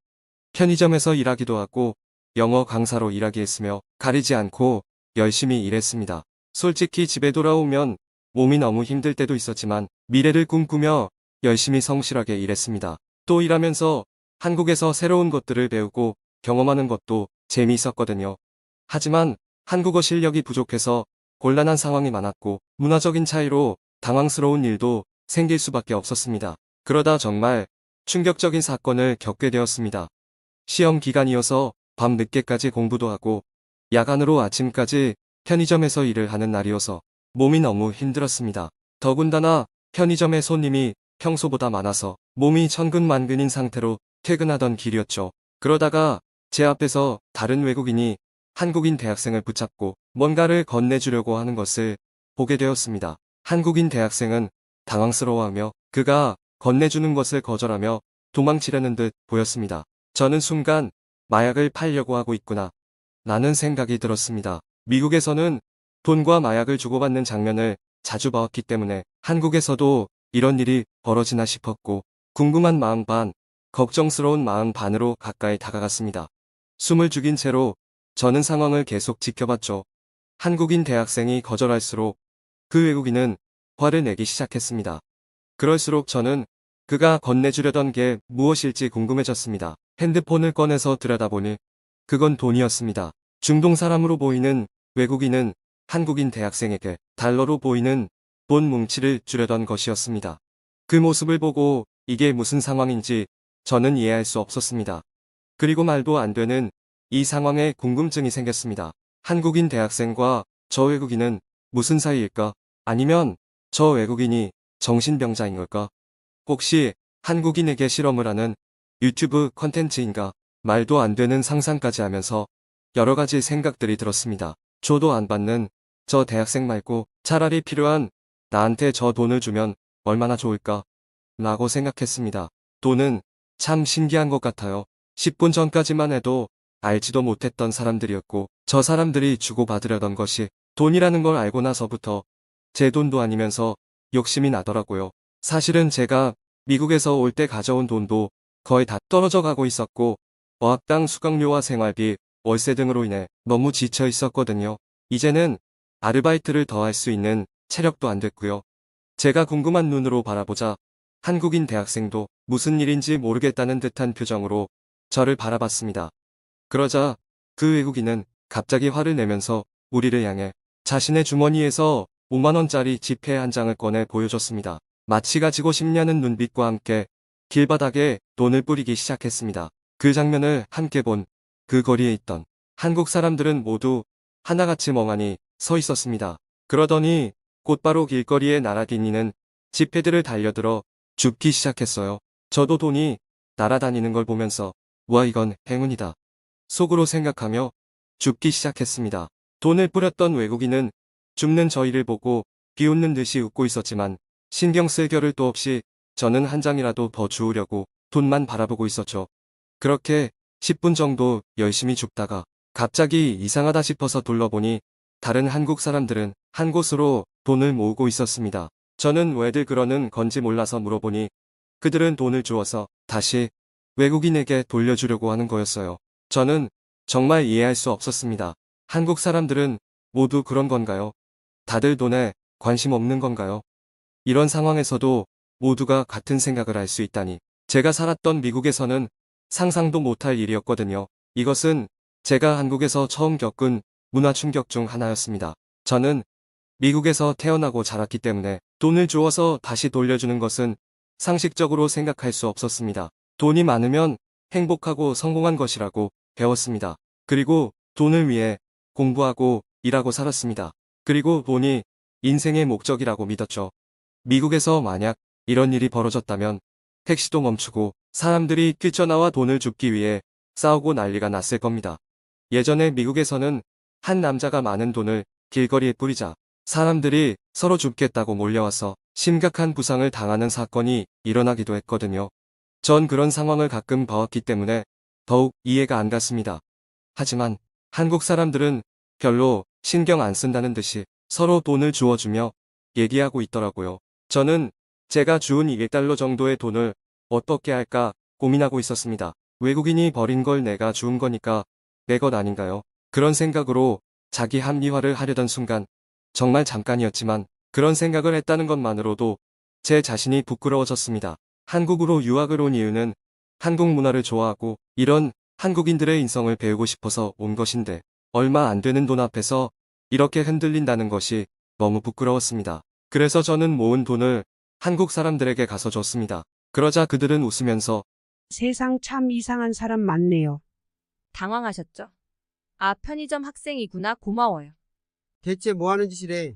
편의점에서 일하기도 하고 영어 강사로 일하기 했으며 가리지 않고 열심히 일했습니다. 솔직히 집에 돌아오면 몸이 너무 힘들 때도 있었지만 미래를 꿈꾸며 열심히 성실하게 일했습니다. 또 일하면서 한국에서 새로운 것들을 배우고 경험하는 것도 재미있었거든요. 하지만 한국어 실력이 부족해서 곤란한 상황이 많았고 문화적인 차이로 당황스러운 일도 생길 수밖에 없었습니다. 그러다 정말 충격적인 사건을 겪게 되었습니다. 시험 기간이어서 밤 늦게까지 공부도 하고 야간으로 아침까지 편의점에서 일을 하는 날이어서 몸이 너무 힘들었습니다. 더군다나 편의점에 손님이 평소보다 많아서 몸이 천근만근인 상태로 퇴근하던 길이었죠. 그러다가 제 앞에서 다른 외국인이 한국인 대학생을 붙잡고 뭔가를 건네주려고 하는 것을 보게 되었습니다. 한국인 대학생은 당황스러워하며 그가 건네주는 것을 거절하며 도망치려는 듯 보였습니다. 저는 순간 마약을 팔려고 하고 있구나 라는 생각이 들었습니다. 미국에서는 돈과 마약을 주고받는 장면을 자주 봐왔기 때문에 한국에서도 이런 일이 벌어지나 싶었고 궁금한 마음 반, 걱정스러운 마음 반으로 가까이 다가갔습니다. 숨을 죽인 채로 저는 상황을 계속 지켜봤죠. 한국인 대학생이 거절할수록 그 외국인은 화를 내기 시작했습니다. 그럴수록 저는 그가 건네주려던 게 무엇일지 궁금해졌습니다. 핸드폰을 꺼내서 들여다보니 그건 돈이었습니다. 중동 사람으로 보이는 외국인은 한국인 대학생에게 달러로 보이는 돈 뭉치를 주려던 것이었습니다. 그 모습을 보고 이게 무슨 상황인지 저는 이해할 수 없었습니다. 그리고 말도 안 되는 이 상황에 궁금증이 생겼습니다. 한국인 대학생과 저 외국인은 무슨 사이일까? 아니면 저 외국인이 정신병자인 걸까? 혹시 한국인에게 실험을 하는 유튜브 컨텐츠인가? 말도 안 되는 상상까지 하면서 여러 가지 생각들이 들었습니다. 줘도 안 받는 저 대학생 말고 차라리 필요한 나한테 저 돈을 주면 얼마나 좋을까? 라고 생각했습니다. 돈은 참 신기한 것 같아요. 10분 전까지만 해도 알지도 못했던 사람들이었고 저 사람들이 주고받으려던 것이 돈이라는 걸 알고 나서부터 제 돈도 아니면서 욕심이 나더라고요. 사실은 제가 미국에서 올 때 가져온 돈도 거의 다 떨어져 가고 있었고 어학당 수강료와 생활비, 월세 등으로 인해 너무 지쳐 있었거든요. 이제는 아르바이트를 더 할 수 있는 체력도 안 됐고요. 제가 궁금한 눈으로 바라보자 한국인 대학생도 무슨 일인지 모르겠다는 듯한 표정으로 저를 바라봤습니다. 그러자 그 외국인은 갑자기 화를 내면서 우리를 향해 자신의 주머니에서 5만원짜리 지폐 한 장을 꺼내 보여줬습니다. 마치 가지고 싶냐는 눈빛과 함께 길바닥에 돈을 뿌리기 시작했습니다. 그 장면을 함께 본 그 거리에 있던 한국 사람들은 모두 하나같이 멍하니 서 있었습니다. 그러더니 곧바로 길거리에 날아다니는 지폐들을 달려들어 줍기 시작했어요. 저도 돈이 날아다니는 걸 보면서 와 이건 행운이다 속으로 생각하며 줍기 시작했습니다. 돈을 뿌렸던 외국인은 줍는 저희를 보고 비웃는 듯이 웃고 있었지만 신경 쓸 겨를도 없이 저는 한 장이라도 더 주우려고 돈만 바라보고 있었죠. 그렇게 10분 정도 열심히 줍다가 갑자기 이상하다 싶어서 둘러보니 다른 한국 사람들은 한 곳으로 돈을 모으고 있었습니다. 저는 왜들 그러는 건지 몰라서 물어보니 그들은 돈을 주어서 다시 외국인에게 돌려주려고 하는 거였어요. 저는 정말 이해할 수 없었습니다. 한국 사람들은 모두 그런 건가요? 다들 돈에 관심 없는 건가요? 이런 상황에서도 모두가 같은 생각을 할 수 있다니. 제가 살았던 미국에서는 상상도 못할 일이었거든요. 이것은 제가 한국에서 처음 겪은 문화 충격 중 하나였습니다. 저는 미국에서 태어나고 자랐기 때문에 돈을 주어서 다시 돌려주는 것은 상식적으로 생각할 수 없었습니다. 돈이 많으면 행복하고 성공한 것이라고 배웠습니다. 그리고 돈을 위해 공부하고 일하고 살았습니다. 그리고 돈이 인생의 목적이라고 믿었죠. 미국에서 만약 이런 일이 벌어졌다면 택시도 멈추고 사람들이 뛰쳐나와 돈을 줍기 위해 싸우고 난리가 났을 겁니다. 예전에 미국에서는 한 남자가 많은 돈을 길거리에 뿌리자 사람들이 서로 줍겠다고 몰려와서 심각한 부상을 당하는 사건이 일어나기도 했거든요. 전 그런 상황을 가끔 봐왔기 때문에 더욱 이해가 안 갔습니다. 하지만 한국 사람들은 별로 신경 안 쓴다는 듯이 서로 돈을 주어주며 얘기하고 있더라고요. 저는 제가 주운 1달러 정도의 돈을 어떻게 할까 고민하고 있었습니다. 외국인이 버린 걸 내가 주운 거니까 내 것 아닌가요? 그런 생각으로 자기 합리화를 하려던 순간, 정말 잠깐이었지만 그런 생각을 했다는 것만으로도 제 자신이 부끄러워졌습니다. 한국으로 유학을 온 이유는 한국 문화를 좋아하고 이런 한국인들의 인성을 배우고 싶어서 온 것인데 얼마 안 되는 돈 앞에서 이렇게 흔들린다는 것이 너무 부끄러웠습니다. 그래서 저는 모은 돈을 한국 사람들에게 가서 줬습니다. 그러자 그들은 웃으면서 세상 참 이상한 사람 많네요. 당황하셨죠? 아, 편의점 학생이구나. 고마워요. 대체 뭐 하는 짓이래?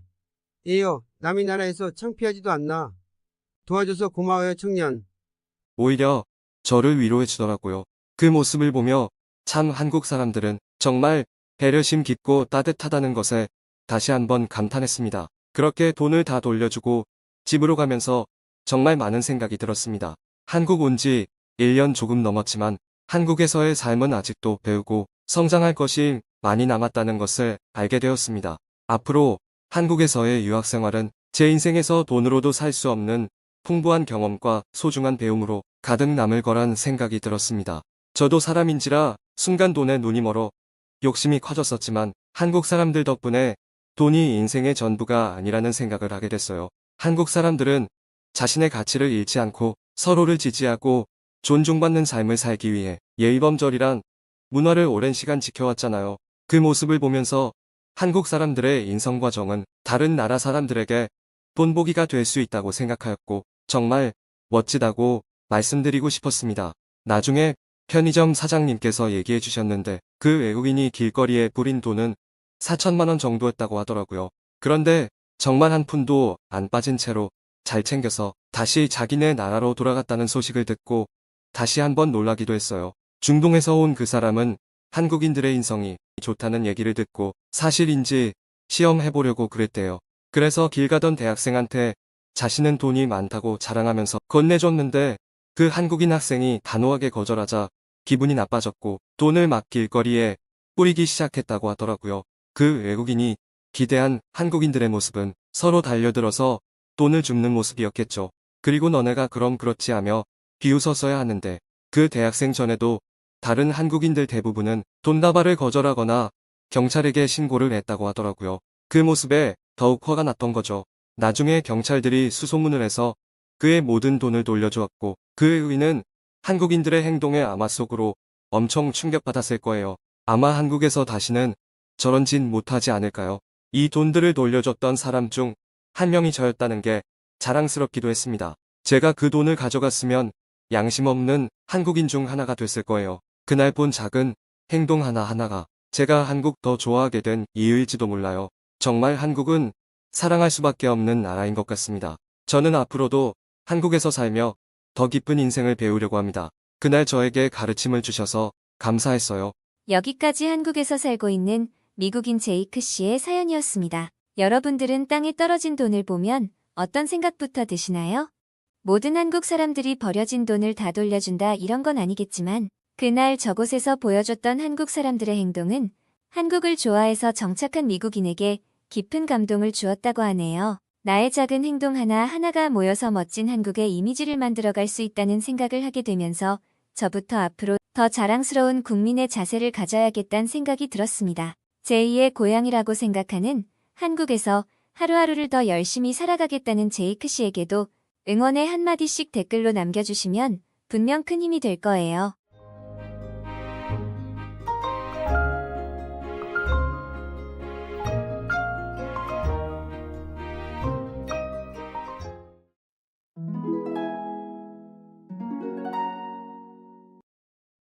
에요, 남의 나라에서 창피하지도 않나? 도와줘서 고마워요, 청년. 오히려 저를 위로해 주더라고요. 그 모습을 보며 참 한국 사람들은 정말 배려심 깊고 따뜻하다는 것에 다시 한번 감탄했습니다. 그렇게 돈을 다 돌려주고 집으로 가면서 정말 많은 생각이 들었습니다. 한국 온 지 1년 조금 넘었지만 한국에서의 삶은 아직도 배우고 성장할 것이 많이 남았다는 것을 알게 되었습니다. 앞으로 한국에서의 유학 생활은 제 인생에서 돈으로도 살 수 없는 풍부한 경험과 소중한 배움으로 가득 남을 거란 생각이 들었습니다. 저도 사람인지라 순간 돈에 눈이 멀어 욕심이 커졌었지만 한국 사람들 덕분에 돈이 인생의 전부가 아니라는 생각을 하게 됐어요. 한국 사람들은 자신의 가치를 잃지 않고 서로를 지지하고 존중받는 삶을 살기 위해 예의범절이란 문화를 오랜 시간 지켜왔잖아요. 그 모습을 보면서 한국 사람들의 인성과정은 다른 나라 사람들에게 본보기가 될 수 있다고 생각하였고 정말 멋지다고 말씀드리고 싶었습니다. 나중에 편의점 사장님께서 얘기해 주셨는데 그 외국인이 길거리에 뿌린 돈은 4천만 원 정도였다고 하더라고요. 그런데 정말 한 푼도 안 빠진 채로 잘 챙겨서 다시 자기네 나라로 돌아갔다는 소식을 듣고 다시 한번 놀라기도 했어요. 중동에서 온 그 사람은 한국인들의 인성이 좋다는 얘기를 듣고 사실인지 시험해보려고 그랬대요. 그래서 길 가던 대학생한테 자신은 돈이 많다고 자랑하면서 건네줬는데 그 한국인 학생이 단호하게 거절하자 기분이 나빠졌고 돈을 막 길거리에 뿌리기 시작했다고 하더라고요. 그 외국인이 기대한 한국인들의 모습은 서로 달려들어서 돈을 줍는 모습이었겠죠. 그리고 너네가 그럼 그렇지 하며 비웃었어야 하는데 그 대학생 전에도 다른 한국인들 대부분은 돈다발을 거절하거나 경찰에게 신고를 했다고 하더라고요. 그 모습에 더욱 화가 났던 거죠. 나중에 경찰들이 수소문을 해서 그의 모든 돈을 돌려주었고 그 의인은 한국인들의 행동에 아마 속으로 엄청 충격받았을 거예요. 아마 한국에서 다시는 저런 짓 못하지 않을까요? 이 돈들을 돌려줬던 사람 중 한 명이 저였다는 게 자랑스럽기도 했습니다. 제가 그 돈을 가져갔으면 양심 없는 한국인 중 하나가 됐을 거예요. 그날 본 작은 행동 하나하나가 제가 한국 더 좋아하게 된 이유일지도 몰라요. 정말 한국은 사랑할 수밖에 없는 나라인 것 같습니다. 저는 앞으로도 한국에서 살며 더 깊은 인생을 배우려고 합니다. 그날 저에게 가르침을 주셔서 감사했어요. 여기까지 한국에서 살고 있는 미국인 제이크 씨의 사연이었습니다. 여러분들은 땅에 떨어진 돈을 보면 어떤 생각부터 드시나요? 모든 한국 사람들이 버려진 돈을 다 돌려준다 이런 건 아니겠지만 그날 저곳에서 보여줬던 한국 사람들의 행동은 한국을 좋아해서 정착한 미국인에게 깊은 감동을 주었다고 하네요. 나의 작은 행동 하나하나가 모여서 멋진 한국의 이미지를 만들어갈 수 있다는 생각을 하게 되면서 저부터 앞으로 더 자랑스러운 국민의 자세를 가져야겠다는 생각이 들었습니다. 제2의 고향이라고 생각하는 한국에서 하루하루를 더 열심히 살아가겠다는 제이크 씨에게도 응원의 한마디씩 댓글로 남겨주시면 분명 큰 힘이 될 거예요.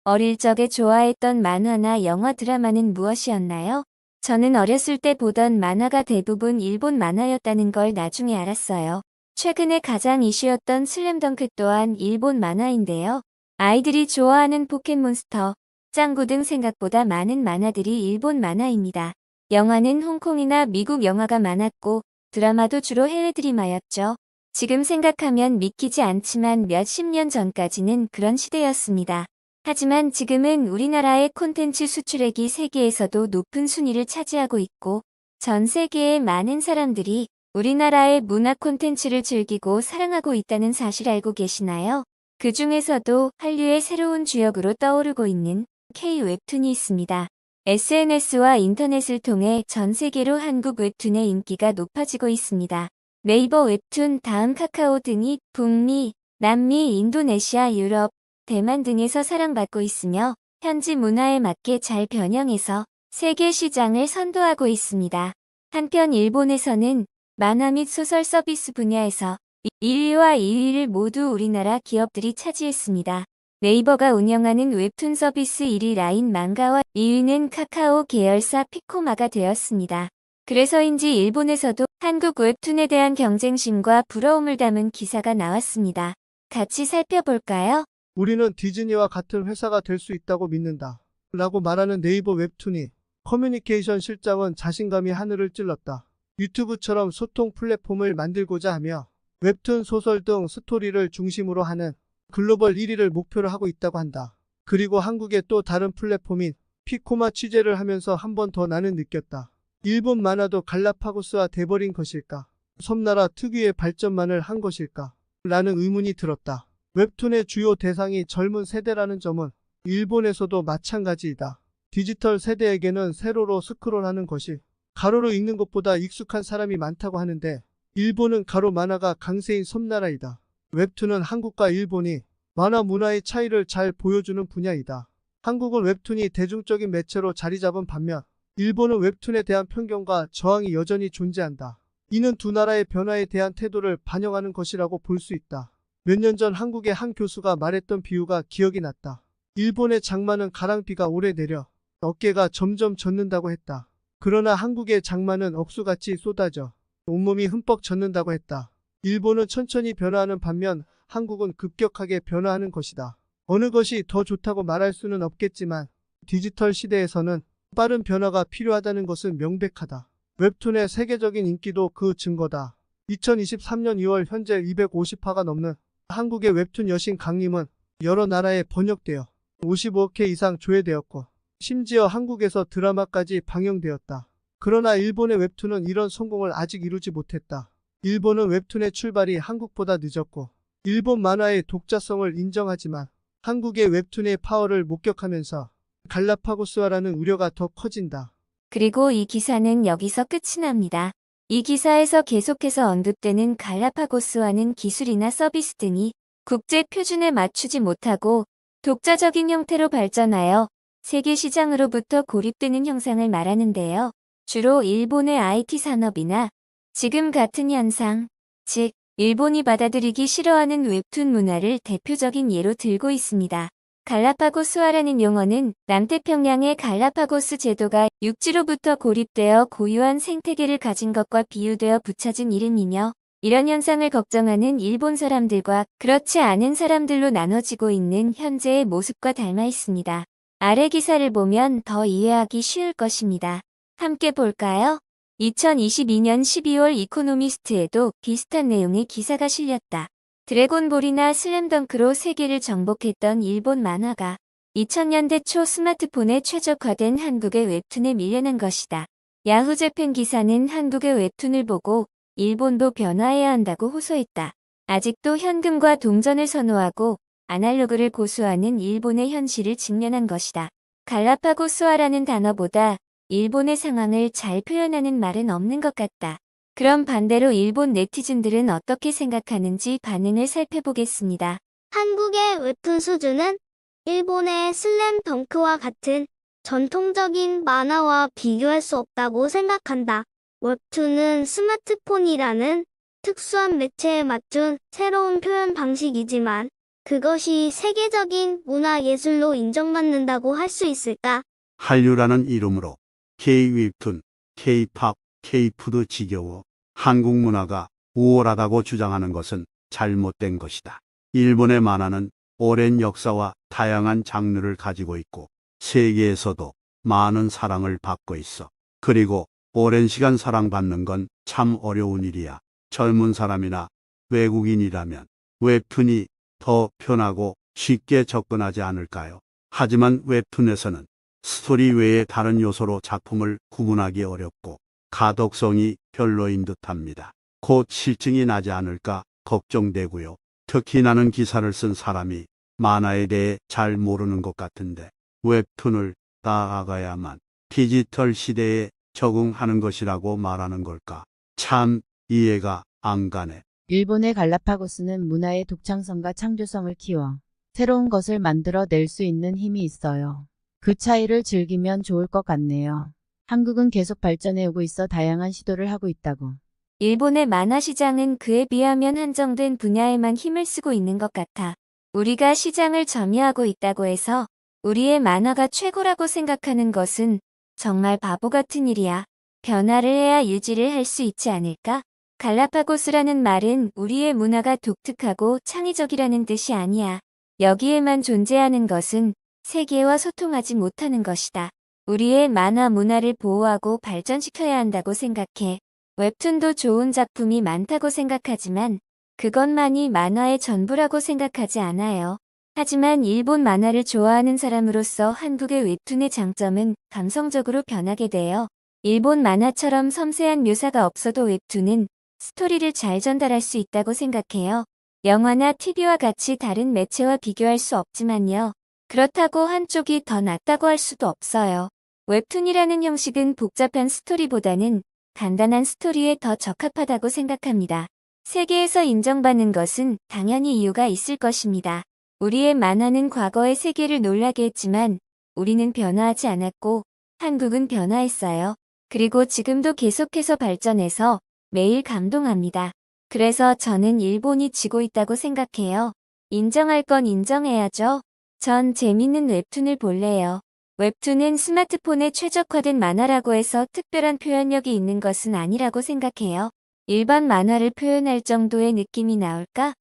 어릴 적에 좋아했던 만화나 영화 드라마는 무엇이었나요? 저는 어렸을 때 보던 만화가 대부분 일본 만화였다는 걸 나중에 알았어요. 최근에 가장 이슈였던 슬램덩크 또한 일본 만화인데요. 아이들이 좋아하는 포켓몬스터, 짱구 등 생각보다 많은 만화들이 일본 만화입니다. 영화는 홍콩이나 미국 영화가 많았고 드라마도 주로 해외 드라마였죠. 지금 생각하면 믿기지 않지만 몇십 년 전까지는 그런 시대였습니다. 하지만 지금은 우리나라의 콘텐츠 수출액이 세계에서도 높은 순위를 차지하고 있고 전 세계의 많은 사람들이 우리나라의 문화 콘텐츠를 즐기고 사랑하고 있다는 사실 알고 계시나요? 그 중에서도 한류의 새로운 주역으로 떠오르고 있는 K-웹툰이 있습니다. SNS와 인터넷을 통해 전 세계로 한국 웹툰의 인기가 높아지고 있습니다. 네이버 웹툰, 다음 카카오 등이 북미, 남미, 인도네시아, 유럽, 대만 등에서 사랑받고 있으며 현지 문화에 맞게 잘 변형해서 세계 시장을 선도하고 있습니다. 한편 일본에서는 만화 및 소설 서비스 분야에서 1위와 2위를 모두 우리나라 기업들이 차지했습니다. 네이버가 운영하는 웹툰 서비스 1위 라인 망가와 2위는 카카오 계열사 피코마가 되었습니다. 그래서인지 일본에서도 한국 웹툰에 대한 경쟁심과 부러움을 담은 기사가 나왔습니다. 같이 살펴볼까요? 우리는 디즈니와 같은 회사가 될 수 있다고 믿는다. 라고 말하는 네이버 웹툰이 커뮤니케이션 실장은 자신감이 하늘을 찔렀다. 유튜브처럼 소통 플랫폼을 만들고자 하며 웹툰, 소설 등 스토리를 중심으로 하는 글로벌 1위를 목표로 하고 있다고 한다. 그리고 한국의 또 다른 플랫폼인 피코마 취재를 하면서 한 번 더 나는 느꼈다. 일본 만화도 갈라파고스화 돼버린 것일까? 섬나라 특유의 발전만을 한 것일까? 라는 의문이 들었다. 웹툰의 주요 대상이 젊은 세대라는 점은 일본에서도 마찬가지이다. 디지털 세대에게는 세로로 스크롤하는 것이 가로로 읽는 것보다 익숙한 사람이 많다고 하는데 일본은 가로 만화가 강세인 섬나라이다. 웹툰은 한국과 일본이 만화 문화의 차이를 잘 보여주는 분야이다. 한국은 웹툰이 대중적인 매체로 자리 잡은 반면 일본은 웹툰에 대한 편견과 저항이 여전히 존재한다. 이는 두 나라의 변화에 대한 태도를 반영하는 것이라고 볼 수 있다. 몇 년 전 한국의 한 교수가 말했던 비유가 기억이 났다. 일본의 장마는 가랑비가 오래 내려 어깨가 점점 젖는다고 했다. 그러나 한국의 장마는 억수같이 쏟아져 온몸이 흠뻑 젖는다고 했다. 일본은 천천히 변화하는 반면 한국은 급격하게 변화하는 것이다. 어느 것이 더 좋다고 말할 수는 없겠지만 디지털 시대에서는 빠른 변화가 필요하다는 것은 명백하다. 웹툰의 세계적인 인기도 그 증거다. 2023년 2월 현재 250화가 넘는 한국의 웹툰 여신 강림은 여러 나라에 번역되어 55회 이상 조회되었고 심지어 한국에서 드라마까지 방영되었다. 그러나 일본의 웹툰은 이런 성공을 아직 이루지 못했다. 일본은 웹툰의 출발이 한국보다 늦었고 일본 만화의 독자성을 인정하지만 한국의 웹툰의 파워를 목격하면서 갈라파고스화라는 우려가 더 커진다. 그리고 이 기사는 여기서 끝이 납니다. 이 기사에서 계속해서 언급되는 갈라파고스화는 기술이나 서비스 등이 국제 표준에 맞추지 못하고 독자적인 형태로 발전하여 세계 시장으로부터 고립되는 형상을 말하는데요. 주로 일본의 IT 산업이나 지금 같은 현상, 즉 일본이 받아들이기 싫어하는 웹툰 문화를 대표적인 예로 들고 있습니다. 갈라파고스화라는 용어는 남태평양의 갈라파고스 제도가 육지로부터 고립되어 고유한 생태계를 가진 것과 비유되어 붙여진 이름이며 이런 현상을 걱정하는 일본 사람들과 그렇지 않은 사람들로 나눠지고 있는 현재의 모습과 닮아 있습니다. 아래 기사를 보면 더 이해하기 쉬울 것입니다. 함께 볼까요? 2022년 12월 이코노미스트에도 비슷한 내용의 기사가 실렸다. 드래곤볼이나 슬램덩크로 세계를 정복했던 일본 만화가 2000년대 초 스마트폰에 최적화된 한국의 웹툰에 밀려난 것이다. 야후재팬 기사는 한국의 웹툰을 보고 일본도 변화해야 한다고 호소했다. 아직도 현금과 동전을 선호하고 아날로그를 고수하는 일본의 현실을 직면한 것이다. 갈라파고스화라는 단어보다 일본의 상황을 잘 표현하는 말은 없는 것 같다. 그럼 반대로 일본 네티즌들은 어떻게 생각하는지 반응을 살펴보겠습니다. 한국의 웹툰 수준은 일본의 슬램덩크와 같은 전통적인 만화와 비교할 수 없다고 생각한다. 웹툰은 스마트폰이라는 특수한 매체에 맞춘 새로운 표현 방식이지만 그것이 세계적인 문화 예술로 인정받는다고 할 수 있을까? 한류라는 이름으로 K-웹툰, K-팝, K-푸드 지겨워 한국 문화가 우월하다고 주장하는 것은 잘못된 것이다. 일본의 만화는 오랜 역사와 다양한 장르를 가지고 있고 세계에서도 많은 사랑을 받고 있어. 그리고 오랜 시간 사랑받는 건 참 어려운 일이야. 젊은 사람이나 외국인이라면 웹툰이 더 편하고 쉽게 접근하지 않을까요? 하지만 웹툰에서는 스토리 외에 다른 요소로 작품을 구분하기 어렵고 가독성이 별로인 듯합니다. 곧 실증이 나지 않을까 걱정되고요. 특히 나는 기사를 쓴 사람이 만화에 대해 잘 모르는 것 같은데 웹툰을 따라가야만 디지털 시대에 적응하는 것이라고 말하는 걸까? 참 이해가 안 가네. 일본의 갈라파고스는 문화의 독창성과 창조성을 키워 새로운 것을 만들어낼 수 있는 힘이 있어요. 그 차이를 즐기면 좋을 것 같네요. 한국은 계속 발전해 오고 있어 다양한 시도를 하고 있다고. 일본의 만화 시장은 그에 비하면 한정된 분야에만 힘을 쓰고 있는 것 같아. 우리가 시장을 점유하고 있다고 해서 우리의 만화가 최고라고 생각하는 것은 정말 바보 같은 일이야. 변화를 해야 유지를 할 수 있지 않을까? 갈라파고스라는 말은 우리의 문화가 독특하고 창의적이라는 뜻이 아니야. 여기에만 존재하는 것은 세계와 소통하지 못하는 것이다. 우리의 만화 문화를 보호하고 발전시켜야 한다고 생각해. 웹툰도 좋은 작품이 많다고 생각하지만 그것만이 만화의 전부라고 생각하지 않아요. 하지만 일본 만화를 좋아하는 사람으로서 한국의 웹툰의 장점은 감성적으로 변하게 돼요. 일본 만화처럼 섬세한 묘사가 없어도 웹툰은 스토리를 잘 전달할 수 있다고 생각해요. 영화나 TV와 같이 다른 매체와 비교할 수 없지만요. 그렇다고 한쪽이 더 낫다고 할 수도 없어요. 웹툰이라는 형식은 복잡한 스토리보다는 간단한 스토리에 더 적합하다고 생각합니다. 세계에서 인정받는 것은 당연히 이유가 있을 것입니다. 우리의 만화는 과거의 세계를 놀라게 했지만 우리는 변화하지 않았고 한국은 변화했어요. 그리고 지금도 계속해서 발전해서 매일 감동합니다. 그래서 저는 일본이 지고 있다고 생각해요. 인정할 건 인정해야죠. 전 재밌는 웹툰을 볼래요. 웹툰은 스마트폰에 최적화된 만화라고 해서 특별한 표현력이 있는 것은 아니라고 생각해요. 일반 만화를 표현할 정도의 느낌이 나올까?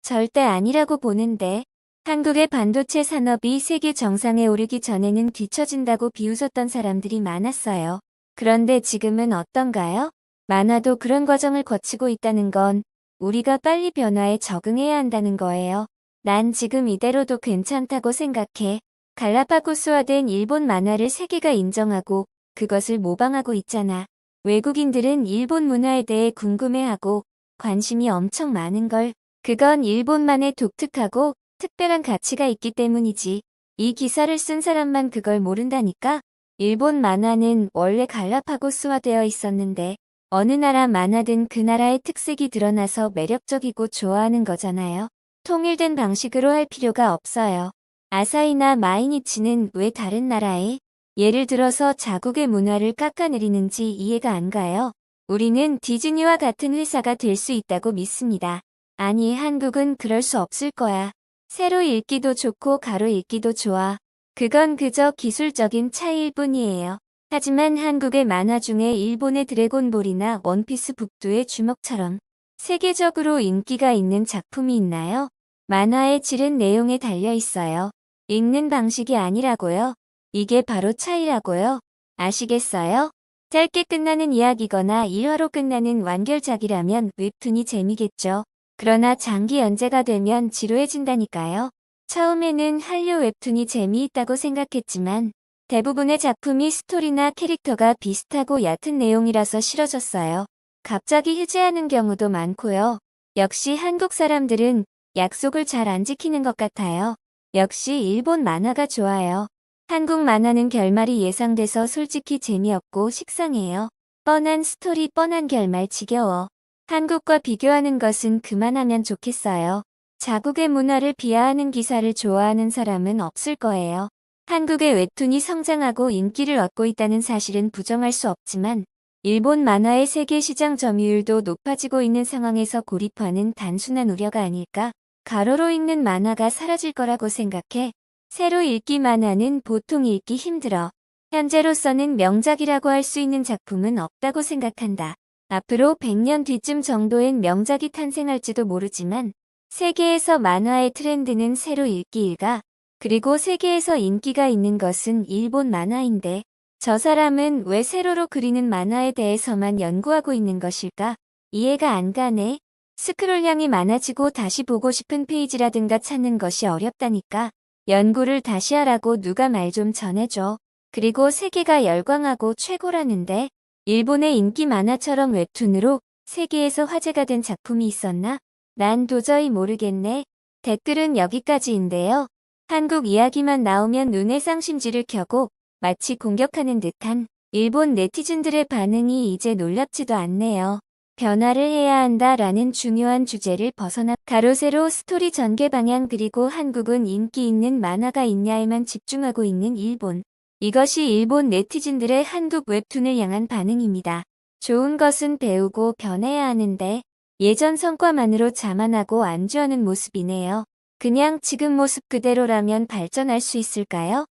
절대 아니라고 보는데 한국의 반도체 산업이 세계 정상에 오르기 전에는 뒤처진다고 비웃었던 사람들이 많았어요. 그런데 지금은 어떤가요? 만화도 그런 과정을 거치고 있다는 건 우리가 빨리 변화에 적응해야 한다는 거예요. 난 지금 이대로도 괜찮다고 생각해. 갈라파고스화된 일본 만화를 세계가 인정하고 그것을 모방하고 있잖아. 외국인들은 일본 문화에 대해 궁금해하고 관심이 엄청 많은걸. 그건 일본만의 독특하고 특별한 가치가 있기 때문이지. 이 기사를 쓴 사람만 그걸 모른다니까? 일본 만화는 원래 갈라파고스화되어 있었는데 어느 나라 만화든 그 나라의 특색이 드러나서 매력적이고 좋아하는 거잖아요. 통일된 방식으로 할 필요가 없어요. 아사히나 마이니치는 왜 다른 나라에? 예를 들어서 자국의 문화를 깎아내리는지 이해가 안 가요. 우리는 디즈니와 같은 회사가 될 수 있다고 믿습니다. 아니, 한국은 그럴 수 없을 거야. 세로 읽기도 좋고 가로 읽기도 좋아. 그건 그저 기술적인 차이일 뿐이에요. 하지만 한국의 만화 중에 일본의 드래곤볼이나 원피스 북두의 주먹처럼 세계적으로 인기가 있는 작품이 있나요? 만화의 질은 내용에 달려 있어요. 읽는 방식이 아니라고요. 이게 바로 차이라고요. 아시겠어요? 짧게 끝나는 이야기거나 1화로 끝나는 완결작이라면 웹툰이 재미겠죠. 그러나 장기 연재가 되면 지루해진다니까요. 처음에는 한류 웹툰이 재미있다고 생각했지만 대부분의 작품이 스토리나 캐릭터가 비슷하고 얕은 내용이라서 싫어졌어요. 갑자기 휴지하는 경우도 많고요. 역시 한국 사람들은 약속을 잘 안 지키는 것 같아요. 역시 일본 만화가 좋아요. 한국 만화는 결말이 예상돼서 솔직히 재미없고 식상해요. 뻔한 스토리 뻔한 결말 지겨워. 한국과 비교하는 것은 그만하면 좋겠어요. 자국의 문화를 비하하는 기사를 좋아하는 사람은 없을 거예요. 한국의 웹툰이 성장하고 인기를 얻고 있다는 사실은 부정할 수 없지만 일본 만화의 세계 시장 점유율도 높아지고 있는 상황에서 고립화는 단순한 우려가 아닐까? 가로로 읽는 만화가 사라질 거라고 생각해. 새로 읽기 만화는 보통 읽기 힘들어. 현재로서는 명작이라고 할 수 있는 작품은 없다고 생각한다. 앞으로 100년 뒤쯤 정도엔 명작이 탄생할지도 모르지만 세계에서 만화의 트렌드는 새로 읽기 일가. 그리고 세계에서 인기가 있는 것은 일본 만화인데 저 사람은 왜 세로로 그리는 만화에 대해서만 연구하고 있는 것일까? 이해가 안 가네. 스크롤량이 많아지고 다시 보고 싶은 페이지라든가 찾는 것이 어렵다니까. 연구를 다시 하라고 누가 말 좀 전해줘. 그리고 세계가 열광하고 최고라는데 일본의 인기 만화처럼 웹툰으로 세계에서 화제가 된 작품이 있었나? 난 도저히 모르겠네. 댓글은 여기까지인데요. 한국 이야기만 나오면 눈에 쌍심지를 켜고 마치 공격하는 듯한 일본 네티즌들의 반응이 이제 놀랍지도 않네요. 변화를 해야 한다라는 중요한 주제를 벗어나 가로세로 스토리 전개 방향 그리고 한국은 인기 있는 만화가 있냐에만 집중하고 있는 일본. 이것이 일본 네티즌들의 한국 웹툰을 향한 반응입니다. 좋은 것은 배우고 변해야 하는데 예전 성과만으로 자만하고 안주하는 모습이네요. 그냥 지금 모습 그대로라면 발전할 수 있을까요?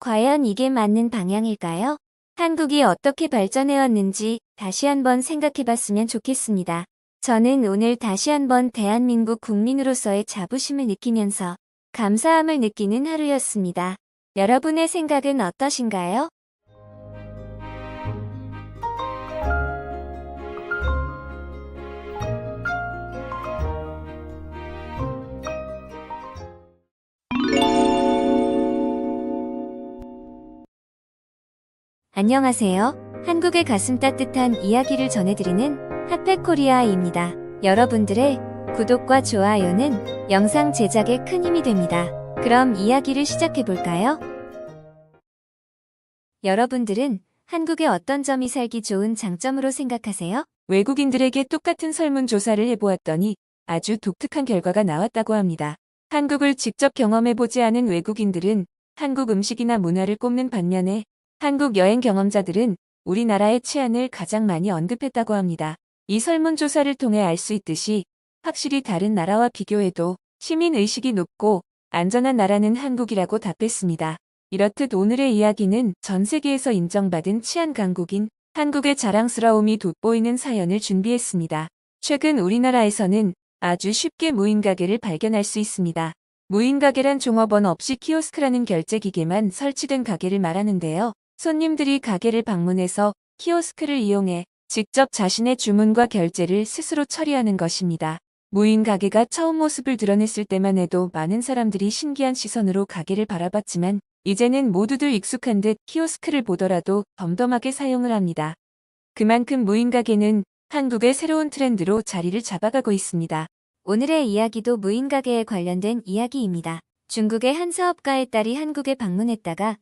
과연 이게 맞는 방향일까요? 한국이 어떻게 발전해왔는지 다시 한번 생각해봤으면 좋겠습니다. 저는 오늘 다시 한번 대한민국 국민으로서의 자부심을 느끼면서 감사함을 느끼는 하루였습니다. 여러분의 생각은 어떠신가요? 안녕하세요. 한국의 가슴 따뜻한 이야기를 전해드리는 핫팩코리아입니다. 여러분들의 구독과 좋아요는 영상 제작에 큰 힘이 됩니다. 그럼 이야기를 시작해볼까요? 여러분들은 한국의 어떤 점이 살기 좋은 장점으로 생각하세요? 외국인들에게 똑같은 설문조사를 해보았더니 아주 독특한 결과가 나왔다고 합니다. 한국을 직접 경험해보지 않은 외국인들은 한국 음식이나 문화를 꼽는 반면에 한국 여행 경험자들은 우리나라의 치안을 가장 많이 언급했다고 합니다. 이 설문조사를 통해 알 수 있듯이 확실히 다른 나라와 비교해도 시민의식이 높고 안전한 나라는 한국이라고 답했습니다. 이렇듯 오늘의 이야기는 전 세계에서 인정받은 치안 강국인 한국의 자랑스러움이 돋보이는 사연을 준비했습니다. 최근 우리나라에서는 아주 쉽게 무인가게를 발견할 수 있습니다. 무인가게란 종업원 없이 키오스크라는 결제기계만 설치된 가게를 말하는데요. 손님들이 가게를 방문해서 키오스크를 이용해 직접 자신의 주문과 결제를 스스로 처리하는 것입니다. 무인 가게가 처음 모습을 드러냈을 때만 해도 많은 사람들이 신기한 시선으로 가게를 바라봤지만 이제는 모두들 익숙한 듯 키오스크를 보더라도 덤덤하게 사용을 합니다. 그만큼 무인 가게는 한국의 새로운 트렌드로 자리를 잡아가고 있습니다. 오늘의 이야기도 무인 가게에 관련된 이야기입니다. 중국의 한 사업가의 딸이 한국에 방문했다가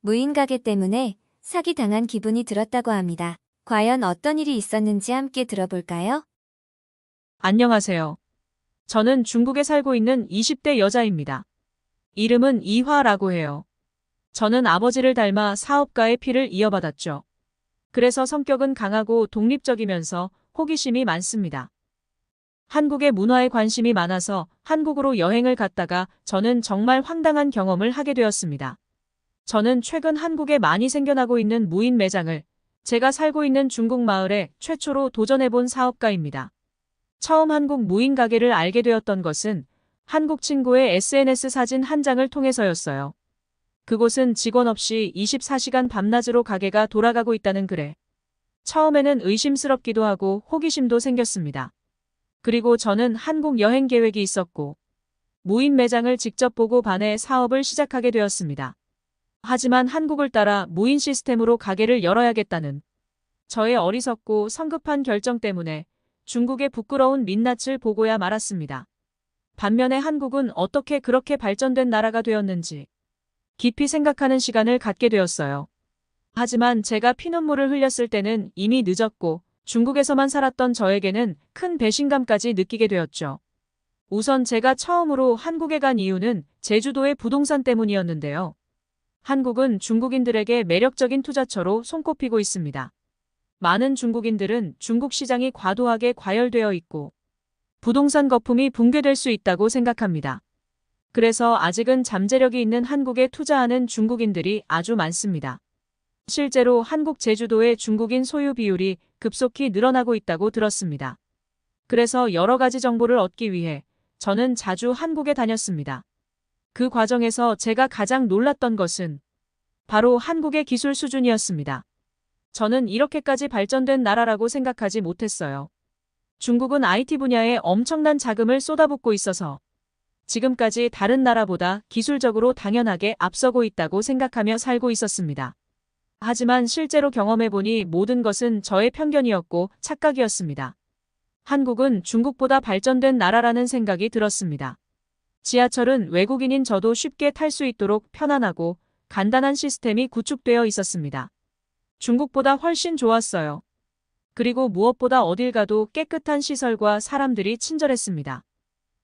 무인 가게 때문에 사기당한 기분이 들었다고 합니다. 과연 어떤 일이 있었는지 함께 들어볼까요? 안녕하세요. 저는 중국에 살고 있는 20대 여자입니다. 이름은 이화라고 해요. 저는 아버지를 닮아 사업가의 피를 이어받았죠. 그래서 성격은 강하고 독립적이면서 호기심이 많습니다. 한국의 문화에 관심이 많아서 한국으로 여행을 갔다가 저는 정말 황당한 경험을 하게 되었습니다. 저는 최근 한국에 많이 생겨나고 있는 무인 매장을 제가 살고 있는 중국 마을에 최초로 도전해본 사업가입니다. 처음 한국 무인 가게를 알게 되었던 것은 한국 친구의 SNS 사진 한 장을 통해서였어요. 그곳은 직원 없이 24시간 밤낮으로 가게가 돌아가고 있다는 글에 처음에는 의심스럽기도 하고 호기심도 생겼습니다. 그리고 저는 한국 여행 계획이 있었고 무인 매장을 직접 보고 반해 사업을 시작하게 되었습니다. 하지만 한국을 따라 무인 시스템으로 가게를 열어야겠다는 저의 어리석고 성급한 결정 때문에 중국의 부끄러운 민낯을 보고야 말았습니다. 반면에 한국은 어떻게 그렇게 발전된 나라가 되었는지 깊이 생각하는 시간을 갖게 되었어요. 하지만 제가 피눈물을 흘렸을 때는 이미 늦었고 중국에서만 살았던 저에게는 큰 배신감까지 느끼게 되었죠. 우선 제가 처음으로 한국에 간 이유는 제주도의 부동산 때문이었는데요. 한국은 중국인들에게 매력적인 투자처로 손꼽히고 있습니다. 많은 중국인들은 중국 시장이 과도하게 과열되어 있고 부동산 거품이 붕괴될 수 있다고 생각합니다. 그래서 아직은 잠재력이 있는 한국에 투자하는 중국인들이 아주 많습니다. 실제로 한국 제주도의 중국인 소유 비율이 급속히 늘어나고 있다고 들었습니다. 그래서 여러 가지 정보를 얻기 위해 저는 자주 한국에 다녔습니다. 그 과정에서 제가 가장 놀랐던 것은 바로 한국의 기술 수준이었습니다. 저는 이렇게까지 발전된 나라라고 생각하지 못했어요. 중국은 IT 분야에 엄청난 자금을 쏟아붓고 있어서 지금까지 다른 나라보다 기술적으로 당연하게 앞서고 있다고 생각하며 살고 있었습니다. 하지만 실제로 경험해보니 모든 것은 저의 편견이었고 착각이었습니다. 한국은 중국보다 발전된 나라라는 생각이 들었습니다. 지하철은 외국인인 저도 쉽게 탈 수 있도록 편안하고 간단한 시스템이 구축되어 있었습니다. 중국보다 훨씬 좋았어요. 그리고 무엇보다 어딜 가도 깨끗한 시설과 사람들이 친절했습니다.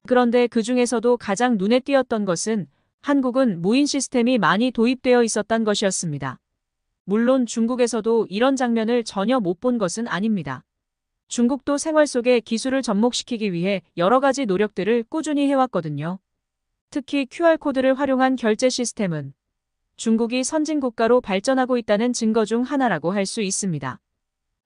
그런데 그 중에서도 가장 눈에 띄었던 것은 한국은 무인 시스템이 많이 도입되어 있었던 것이었습니다. 물론 중국에서도 이런 장면을 전혀 못 본 것은 아닙니다. 중국도 생활 속에 기술을 접목시키기 위해 여러 가지 노력들을 꾸준히 해왔거든요. 특히 QR코드를 활용한 결제 시스템은 중국이 선진국가로 발전하고 있다는 증거 중 하나라고 할 수 있습니다.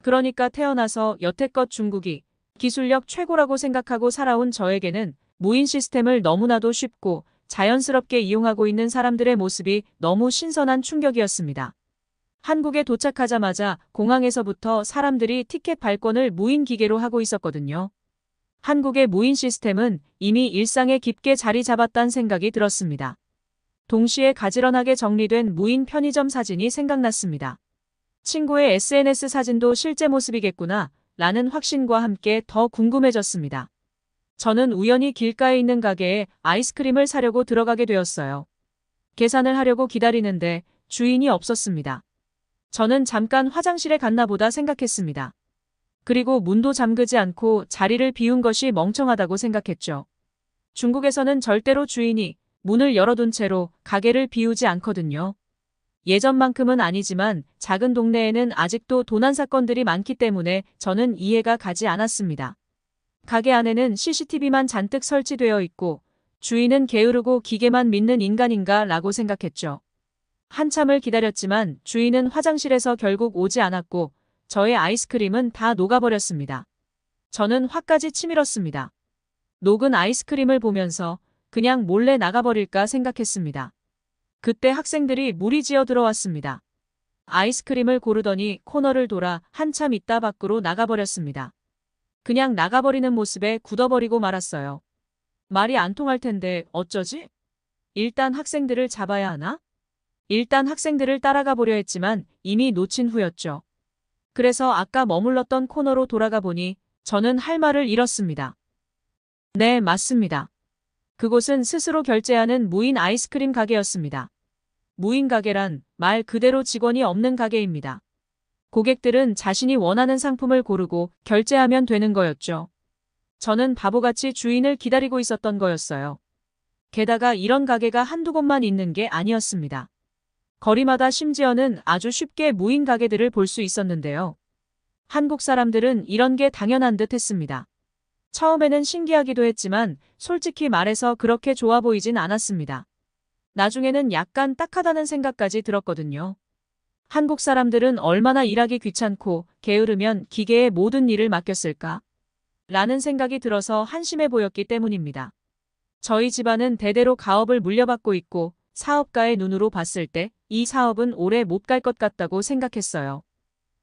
그러니까 태어나서 여태껏 중국이 기술력 최고라고 생각하고 살아온 저에게는 무인 시스템을 너무나도 쉽고 자연스럽게 이용하고 있는 사람들의 모습이 너무 신선한 충격이었습니다. 한국에 도착하자마자 공항에서부터 사람들이 티켓 발권을 무인 기계로 하고 있었거든요. 한국의 무인 시스템은 이미 일상에 깊게 자리 잡았다는 생각이 들었습니다. 동시에 가지런하게 정리된 무인 편의점 사진이 생각났습니다. 친구의 SNS 사진도 실제 모습이겠구나 라는 확신과 함께 더 궁금해졌습니다. 저는 우연히 길가에 있는 가게에 아이스크림을 사려고 들어가게 되었어요. 계산을 하려고 기다리는데 주인이 없었습니다. 저는 잠깐 화장실에 갔나 보다 생각했습니다. 그리고 문도 잠그지 않고 자리를 비운 것이 멍청하다고 생각했죠. 중국에서는 절대로 주인이 문을 열어둔 채로 가게를 비우지 않거든요. 예전만큼은 아니지만 작은 동네에는 아직도 도난 사건들이 많기 때문에 저는 이해가 가지 않았습니다. 가게 안에는 CCTV만 잔뜩 설치되어 있고 주인은 게으르고 기계만 믿는 인간인가 라고 생각했죠. 한참을 기다렸지만 주인은 화장실에서 결국 오지 않았고 저의 아이스크림은 다 녹아버렸습니다. 저는 화까지 치밀었습니다. 녹은 아이스크림을 보면서 그냥 몰래 나가버릴까 생각했습니다. 그때 학생들이 무리지어 들어왔습니다. 아이스크림을 고르더니 코너를 돌아 한참 있다 밖으로 나가버렸습니다. 그냥 나가버리는 모습에 굳어버리고 말았어요. 말이 안 통할 텐데 어쩌지? 일단 학생들을 잡아야 하나? 일단 학생들을 따라가 보려 했지만 이미 놓친 후였죠. 그래서 아까 머물렀던 코너로 돌아가 보니 저는 할 말을 잃었습니다. 네, 맞습니다. 그곳은 스스로 결제하는 무인 아이스크림 가게였습니다. 무인 가게란 말 그대로 직원이 없는 가게입니다. 고객들은 자신이 원하는 상품을 고르고 결제하면 되는 거였죠. 저는 바보같이 주인을 기다리고 있었던 거였어요. 게다가 이런 가게가 한두 곳만 있는 게 아니었습니다. 거리마다 심지어는 아주 쉽게 무인 가게들을 볼 수 있었는데요. 한국 사람들은 이런 게 당연한 듯 했습니다. 처음에는 신기하기도 했지만 솔직히 말해서 그렇게 좋아 보이진 않았습니다. 나중에는 약간 딱하다는 생각까지 들었거든요. 한국 사람들은 얼마나 일하기 귀찮고 게으르면 기계에 모든 일을 맡겼을까? 라는 생각이 들어서 한심해 보였기 때문입니다. 저희 집안은 대대로 가업을 물려받고 있고 사업가의 눈으로 봤을 때 이 사업은 오래 못 갈 것 같다고 생각했어요.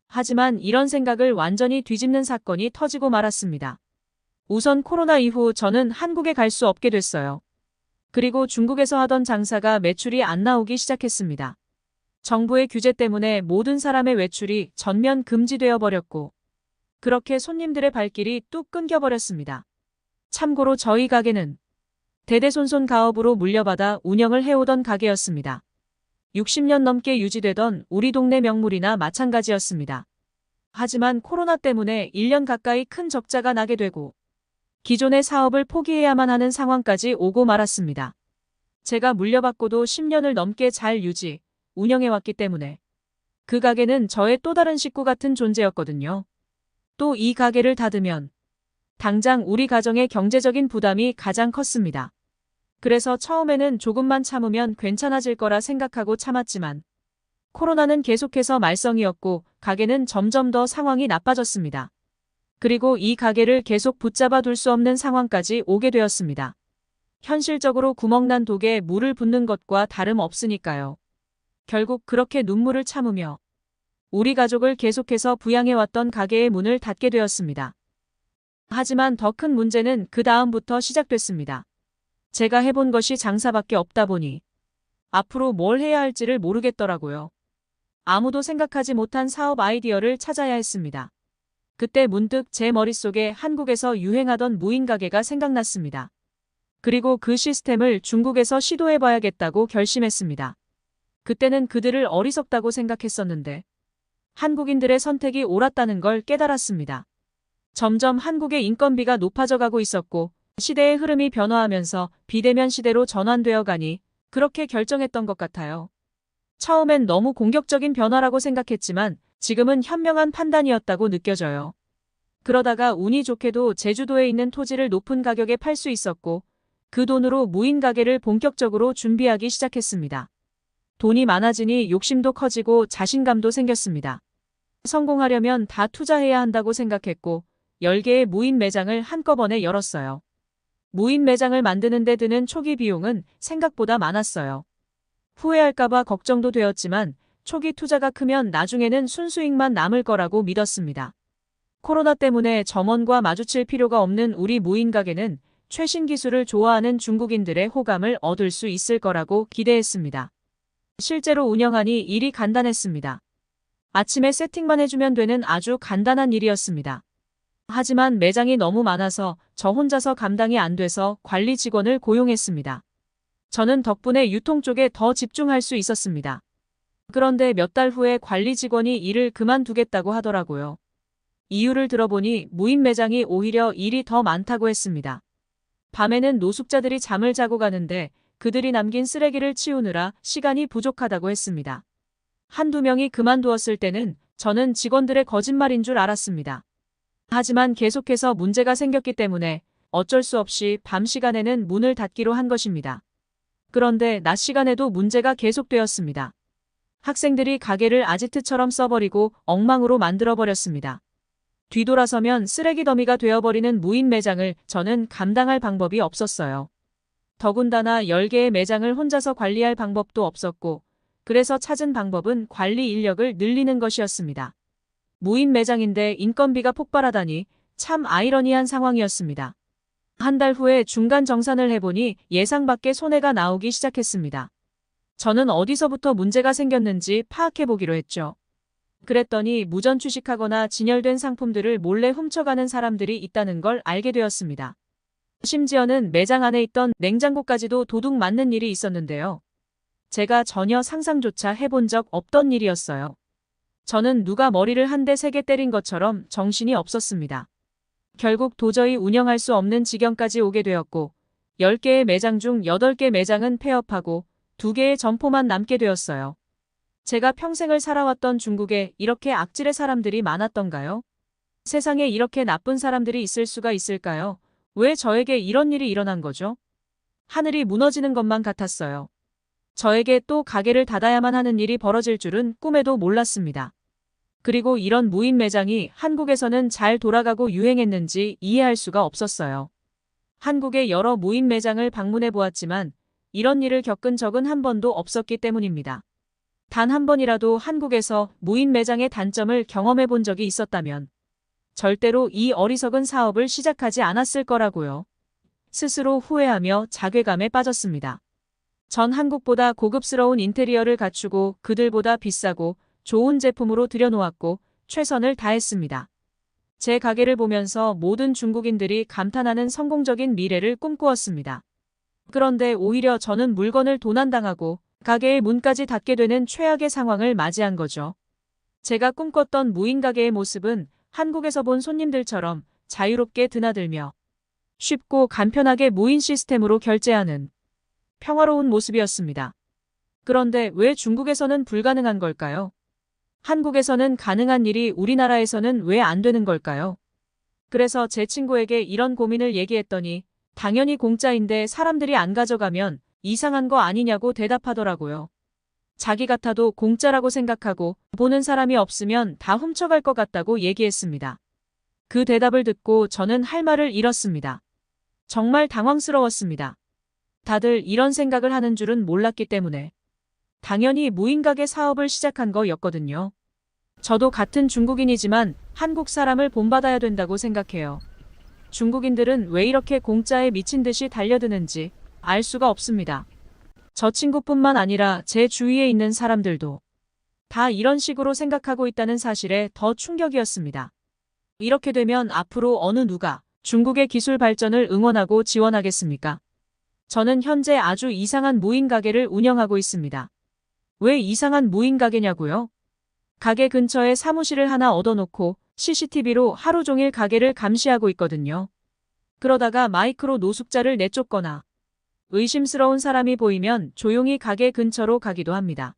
하지만 이런 생각을 완전히 뒤집는 사건이 터지고 말았습니다. 우선 코로나 이후 저는 한국에 갈 수 없게 됐어요. 그리고 중국에서 하던 장사가 매출이 안 나오기 시작했습니다. 정부의 규제 때문에 모든 사람의 외출이 전면 금지되어 버렸고 그렇게 손님들의 발길이 뚝 끊겨버렸습니다. 참고로 저희 가게는 대대손손 가업으로 물려받아 운영을 해오던 가게였습니다. 60년 넘게 유지되던 우리 동네 명물이나 마찬가지였습니다. 하지만 코로나 때문에 1년 가까이 큰 적자가 나게 되고 기존의 사업을 포기해야만 하는 상황까지 오고 말았습니다. 제가 물려받고도 10년을 넘게 잘 유지, 운영해왔기 때문에 그 가게는 저의 또 다른 식구 같은 존재였거든요. 또 이 가게를 닫으면 당장 우리 가정의 경제적인 부담이 가장 컸습니다. 그래서 처음에는 조금만 참으면 괜찮아질 거라 생각하고 참았지만 코로나는 계속해서 말썽이었고 가게는 점점 더 상황이 나빠졌습니다. 그리고 이 가게를 계속 붙잡아 둘 수 없는 상황까지 오게 되었습니다. 현실적으로 구멍난 독에 물을 붓는 것과 다름없으니까요. 결국 그렇게 눈물을 참으며 우리 가족을 계속해서 부양해왔던 가게의 문을 닫게 되었습니다. 하지만 더 큰 문제는 그 다음부터 시작됐습니다. 제가 해본 것이 장사밖에 없다 보니 앞으로 뭘 해야 할지를 모르겠더라고요. 아무도 생각하지 못한 사업 아이디어를 찾아야 했습니다. 그때 문득 제 머릿속에 한국에서 유행하던 무인 가게가 생각났습니다. 그리고 그 시스템을 중국에서 시도해봐야겠다고 결심했습니다. 그때는 그들을 어리석다고 생각했었는데 한국인들의 선택이 옳았다는 걸 깨달았습니다. 점점 한국의 인건비가 높아져 가고 있었고 시대의 흐름이 변화하면서 비대면 시대로 전환되어 가니 그렇게 결정했던 것 같아요. 처음엔 너무 공격적인 변화라고 생각했지만 지금은 현명한 판단이었다고 느껴져요. 그러다가 운이 좋게도 제주도에 있는 토지를 높은 가격에 팔 수 있었고 그 돈으로 무인 가게를 본격적으로 준비하기 시작했습니다. 돈이 많아지니 욕심도 커지고 자신감도 생겼습니다. 성공하려면 다 투자해야 한다고 생각했고 10개의 무인 매장을 한꺼번에 열었어요. 무인 매장을 만드는 데 드는 초기 비용은 생각보다 많았어요. 후회할까봐 걱정도 되었지만 초기 투자가 크면 나중에는 순수익만 남을 거라고 믿었습니다. 코로나 때문에 점원과 마주칠 필요가 없는 우리 무인 가게는 최신 기술을 좋아하는 중국인들의 호감을 얻을 수 있을 거라고 기대했습니다. 실제로 운영하니 일이 간단했습니다. 아침에 세팅만 해주면 되는 아주 간단한 일이었습니다. 하지만 매장이 너무 많아서 저 혼자서 감당이 안 돼서 관리 직원을 고용했습니다. 저는 덕분에 유통 쪽에 더 집중할 수 있었습니다. 그런데 몇 달 후에 관리 직원이 일을 그만두겠다고 하더라고요. 이유를 들어보니 무인 매장이 오히려 일이 더 많다고 했습니다. 밤에는 노숙자들이 잠을 자고 가는데 그들이 남긴 쓰레기를 치우느라 시간이 부족하다고 했습니다. 한두 명이 그만두었을 때는 저는 직원들의 거짓말인 줄 알았습니다. 하지만 계속해서 문제가 생겼기 때문에 어쩔 수 없이 밤 시간에는 문을 닫기로 한 것입니다. 그런데 낮 시간에도 문제가 계속되었습니다. 학생들이 가게를 아지트처럼 써버리고 엉망으로 만들어버렸습니다. 뒤돌아서면 쓰레기 더미가 되어버리는 무인 매장을 저는 감당할 방법이 없었어요. 더군다나 10개의 매장을 혼자서 관리할 방법도 없었고 그래서 찾은 방법은 관리 인력을 늘리는 것이었습니다. 무인 매장인데 인건비가 폭발하다니 참 아이러니한 상황이었습니다. 한 달 후에 중간 정산을 해보니 예상 밖의 손해가 나오기 시작했습니다. 저는 어디서부터 문제가 생겼는지 파악해보기로 했죠. 그랬더니 무전 취식하거나 진열된 상품들을 몰래 훔쳐가는 사람들이 있다는 걸 알게 되었습니다. 심지어는 매장 안에 있던 냉장고까지도 도둑 맞는 일이 있었는데요. 제가 전혀 상상조차 해본 적 없던 일이었어요. 저는 누가 머리를 한 대 세게 때린 것처럼 정신이 없었습니다. 결국 도저히 운영할 수 없는 지경까지 오게 되었고 10개의 매장 중 8개 매장은 폐업하고 2개의 점포만 남게 되었어요. 제가 평생을 살아왔던 중국에 이렇게 악질의 사람들이 많았던가요? 세상에 이렇게 나쁜 사람들이 있을 수가 있을까요? 왜 저에게 이런 일이 일어난 거죠? 하늘이 무너지는 것만 같았어요. 저에게 또 가게를 닫아야만 하는 일이 벌어질 줄은 꿈에도 몰랐습니다. 그리고 이런 무인 매장이 한국에서는 잘 돌아가고 유행했는지 이해할 수가 없었어요. 한국의 여러 무인 매장을 방문해 보았지만 이런 일을 겪은 적은 한 번도 없었기 때문입니다. 단 한 번이라도 한국에서 무인 매장의 단점을 경험해 본 적이 있었다면 절대로 이 어리석은 사업을 시작하지 않았을 거라고요. 스스로 후회하며 자괴감에 빠졌습니다. 전 한국보다 고급스러운 인테리어를 갖추고 그들보다 비싸고 좋은 제품으로 들여놓았고 최선을 다했습니다. 제 가게를 보면서 모든 중국인들이 감탄하는 성공적인 미래를 꿈꾸었습니다. 그런데 오히려 저는 물건을 도난당하고 가게의 문까지 닫게 되는 최악의 상황을 맞이한 거죠. 제가 꿈꿨던 무인 가게의 모습은 한국에서 본 손님들처럼 자유롭게 드나들며 쉽고 간편하게 무인 시스템으로 결제하는 평화로운 모습이었습니다. 그런데 왜 중국에서는 불가능한 걸까요? 한국에서는 가능한 일이 우리나라에서는 왜 안 되는 걸까요? 그래서 제 친구에게 이런 고민을 얘기했더니 당연히 공짜인데 사람들이 안 가져가면 이상한 거 아니냐고 대답하더라고요. 자기 같아도 공짜라고 생각하고 보는 사람이 없으면 다 훔쳐갈 것 같다고 얘기했습니다. 그 대답을 듣고 저는 할 말을 잃었습니다. 정말 당황스러웠습니다. 다들 이런 생각을 하는 줄은 몰랐기 때문에 당연히 무인가게 사업을 시작한 거였거든요. 저도 같은 중국인이지만 한국 사람을 본받아야 된다고 생각해요. 중국인들은 왜 이렇게 공짜에 미친 듯이 달려드는지 알 수가 없습니다. 저 친구뿐만 아니라 제 주위에 있는 사람들도 다 이런 식으로 생각하고 있다는 사실에 더 충격이었습니다. 이렇게 되면 앞으로 어느 누가 중국의 기술 발전을 응원하고 지원하겠습니까? 저는 현재 아주 이상한 무인 가게를 운영하고 있습니다. 왜 이상한 무인 가게냐고요? 가게 근처에 사무실을 하나 얻어놓고 CCTV로 하루 종일 가게를 감시하고 있거든요. 그러다가 마이크로 노숙자를 내쫓거나 의심스러운 사람이 보이면 조용히 가게 근처로 가기도 합니다.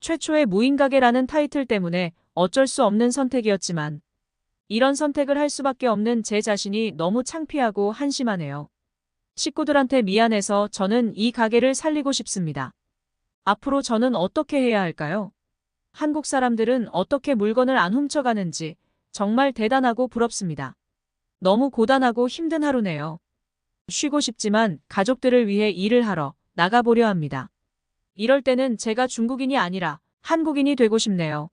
최초의 무인 가게라는 타이틀 때문에 어쩔 수 없는 선택이었지만 이런 선택을 할 수밖에 없는 제 자신이 너무 창피하고 한심하네요. 식구들한테 미안해서 저는 이 가게를 살리고 싶습니다. 앞으로 저는 어떻게 해야 할까요? 한국 사람들은 어떻게 물건을 안 훔쳐가는지 정말 대단하고 부럽습니다. 너무 고단하고 힘든 하루네요. 쉬고 싶지만 가족들을 위해 일을 하러 나가보려 합니다. 이럴 때는 제가 중국인이 아니라 한국인이 되고 싶네요.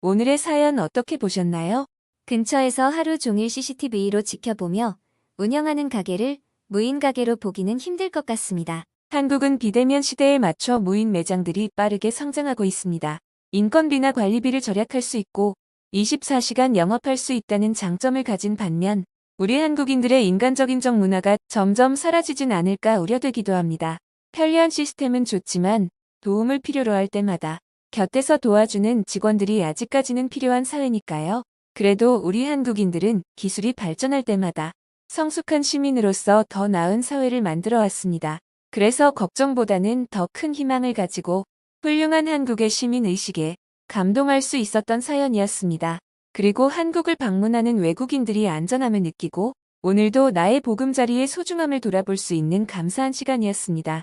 오늘의 사연 어떻게 보셨나요? 근처에서 하루 종일 CCTV로 지켜보며 운영하는 가게를 무인 가게로 보기는 힘들 것 같습니다. 한국은 비대면 시대에 맞춰 무인 매장들이 빠르게 성장하고 있습니다. 인건비나 관리비를 절약할 수 있고 24시간 영업할 수 있다는 장점을 가진 반면 우리 한국인들의 인간적인 문화가 점점 사라지진 않을까 우려되기도 합니다. 편리한 시스템은 좋지만 도움을 필요로 할 때마다 곁에서 도와주는 직원들이 아직까지는 필요한 사회니까요. 그래도 우리 한국인들은 기술이 발전할 때마다 성숙한 시민으로서 더 나은 사회를 만들어 왔습니다. 그래서 걱정보다는 더 큰 희망을 가지고 훌륭한 한국의 시민의식에 감동할 수 있었던 사연이었습니다. 그리고 한국을 방문하는 외국인들이 안전함을 느끼고 오늘도 나의 보금자리의 소중함을 돌아볼 수 있는 감사한 시간이었습니다.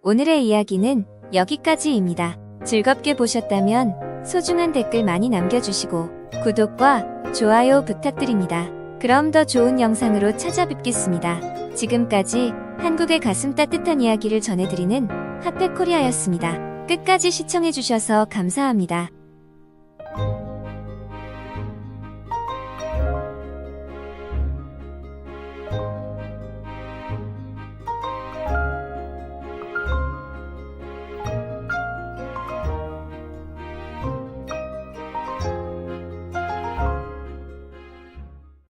오늘의 이야기는 여기까지입니다. 즐겁게 보셨다면 소중한 댓글 많이 남겨주시고 구독과 좋아요 부탁드립니다. 그럼 더 좋은 영상으로 찾아뵙겠습니다. 지금까지 한국의 가슴 따뜻한 이야기를 전해드리는 핫팩코리아였습니다. 끝까지 시청해주셔서 감사합니다.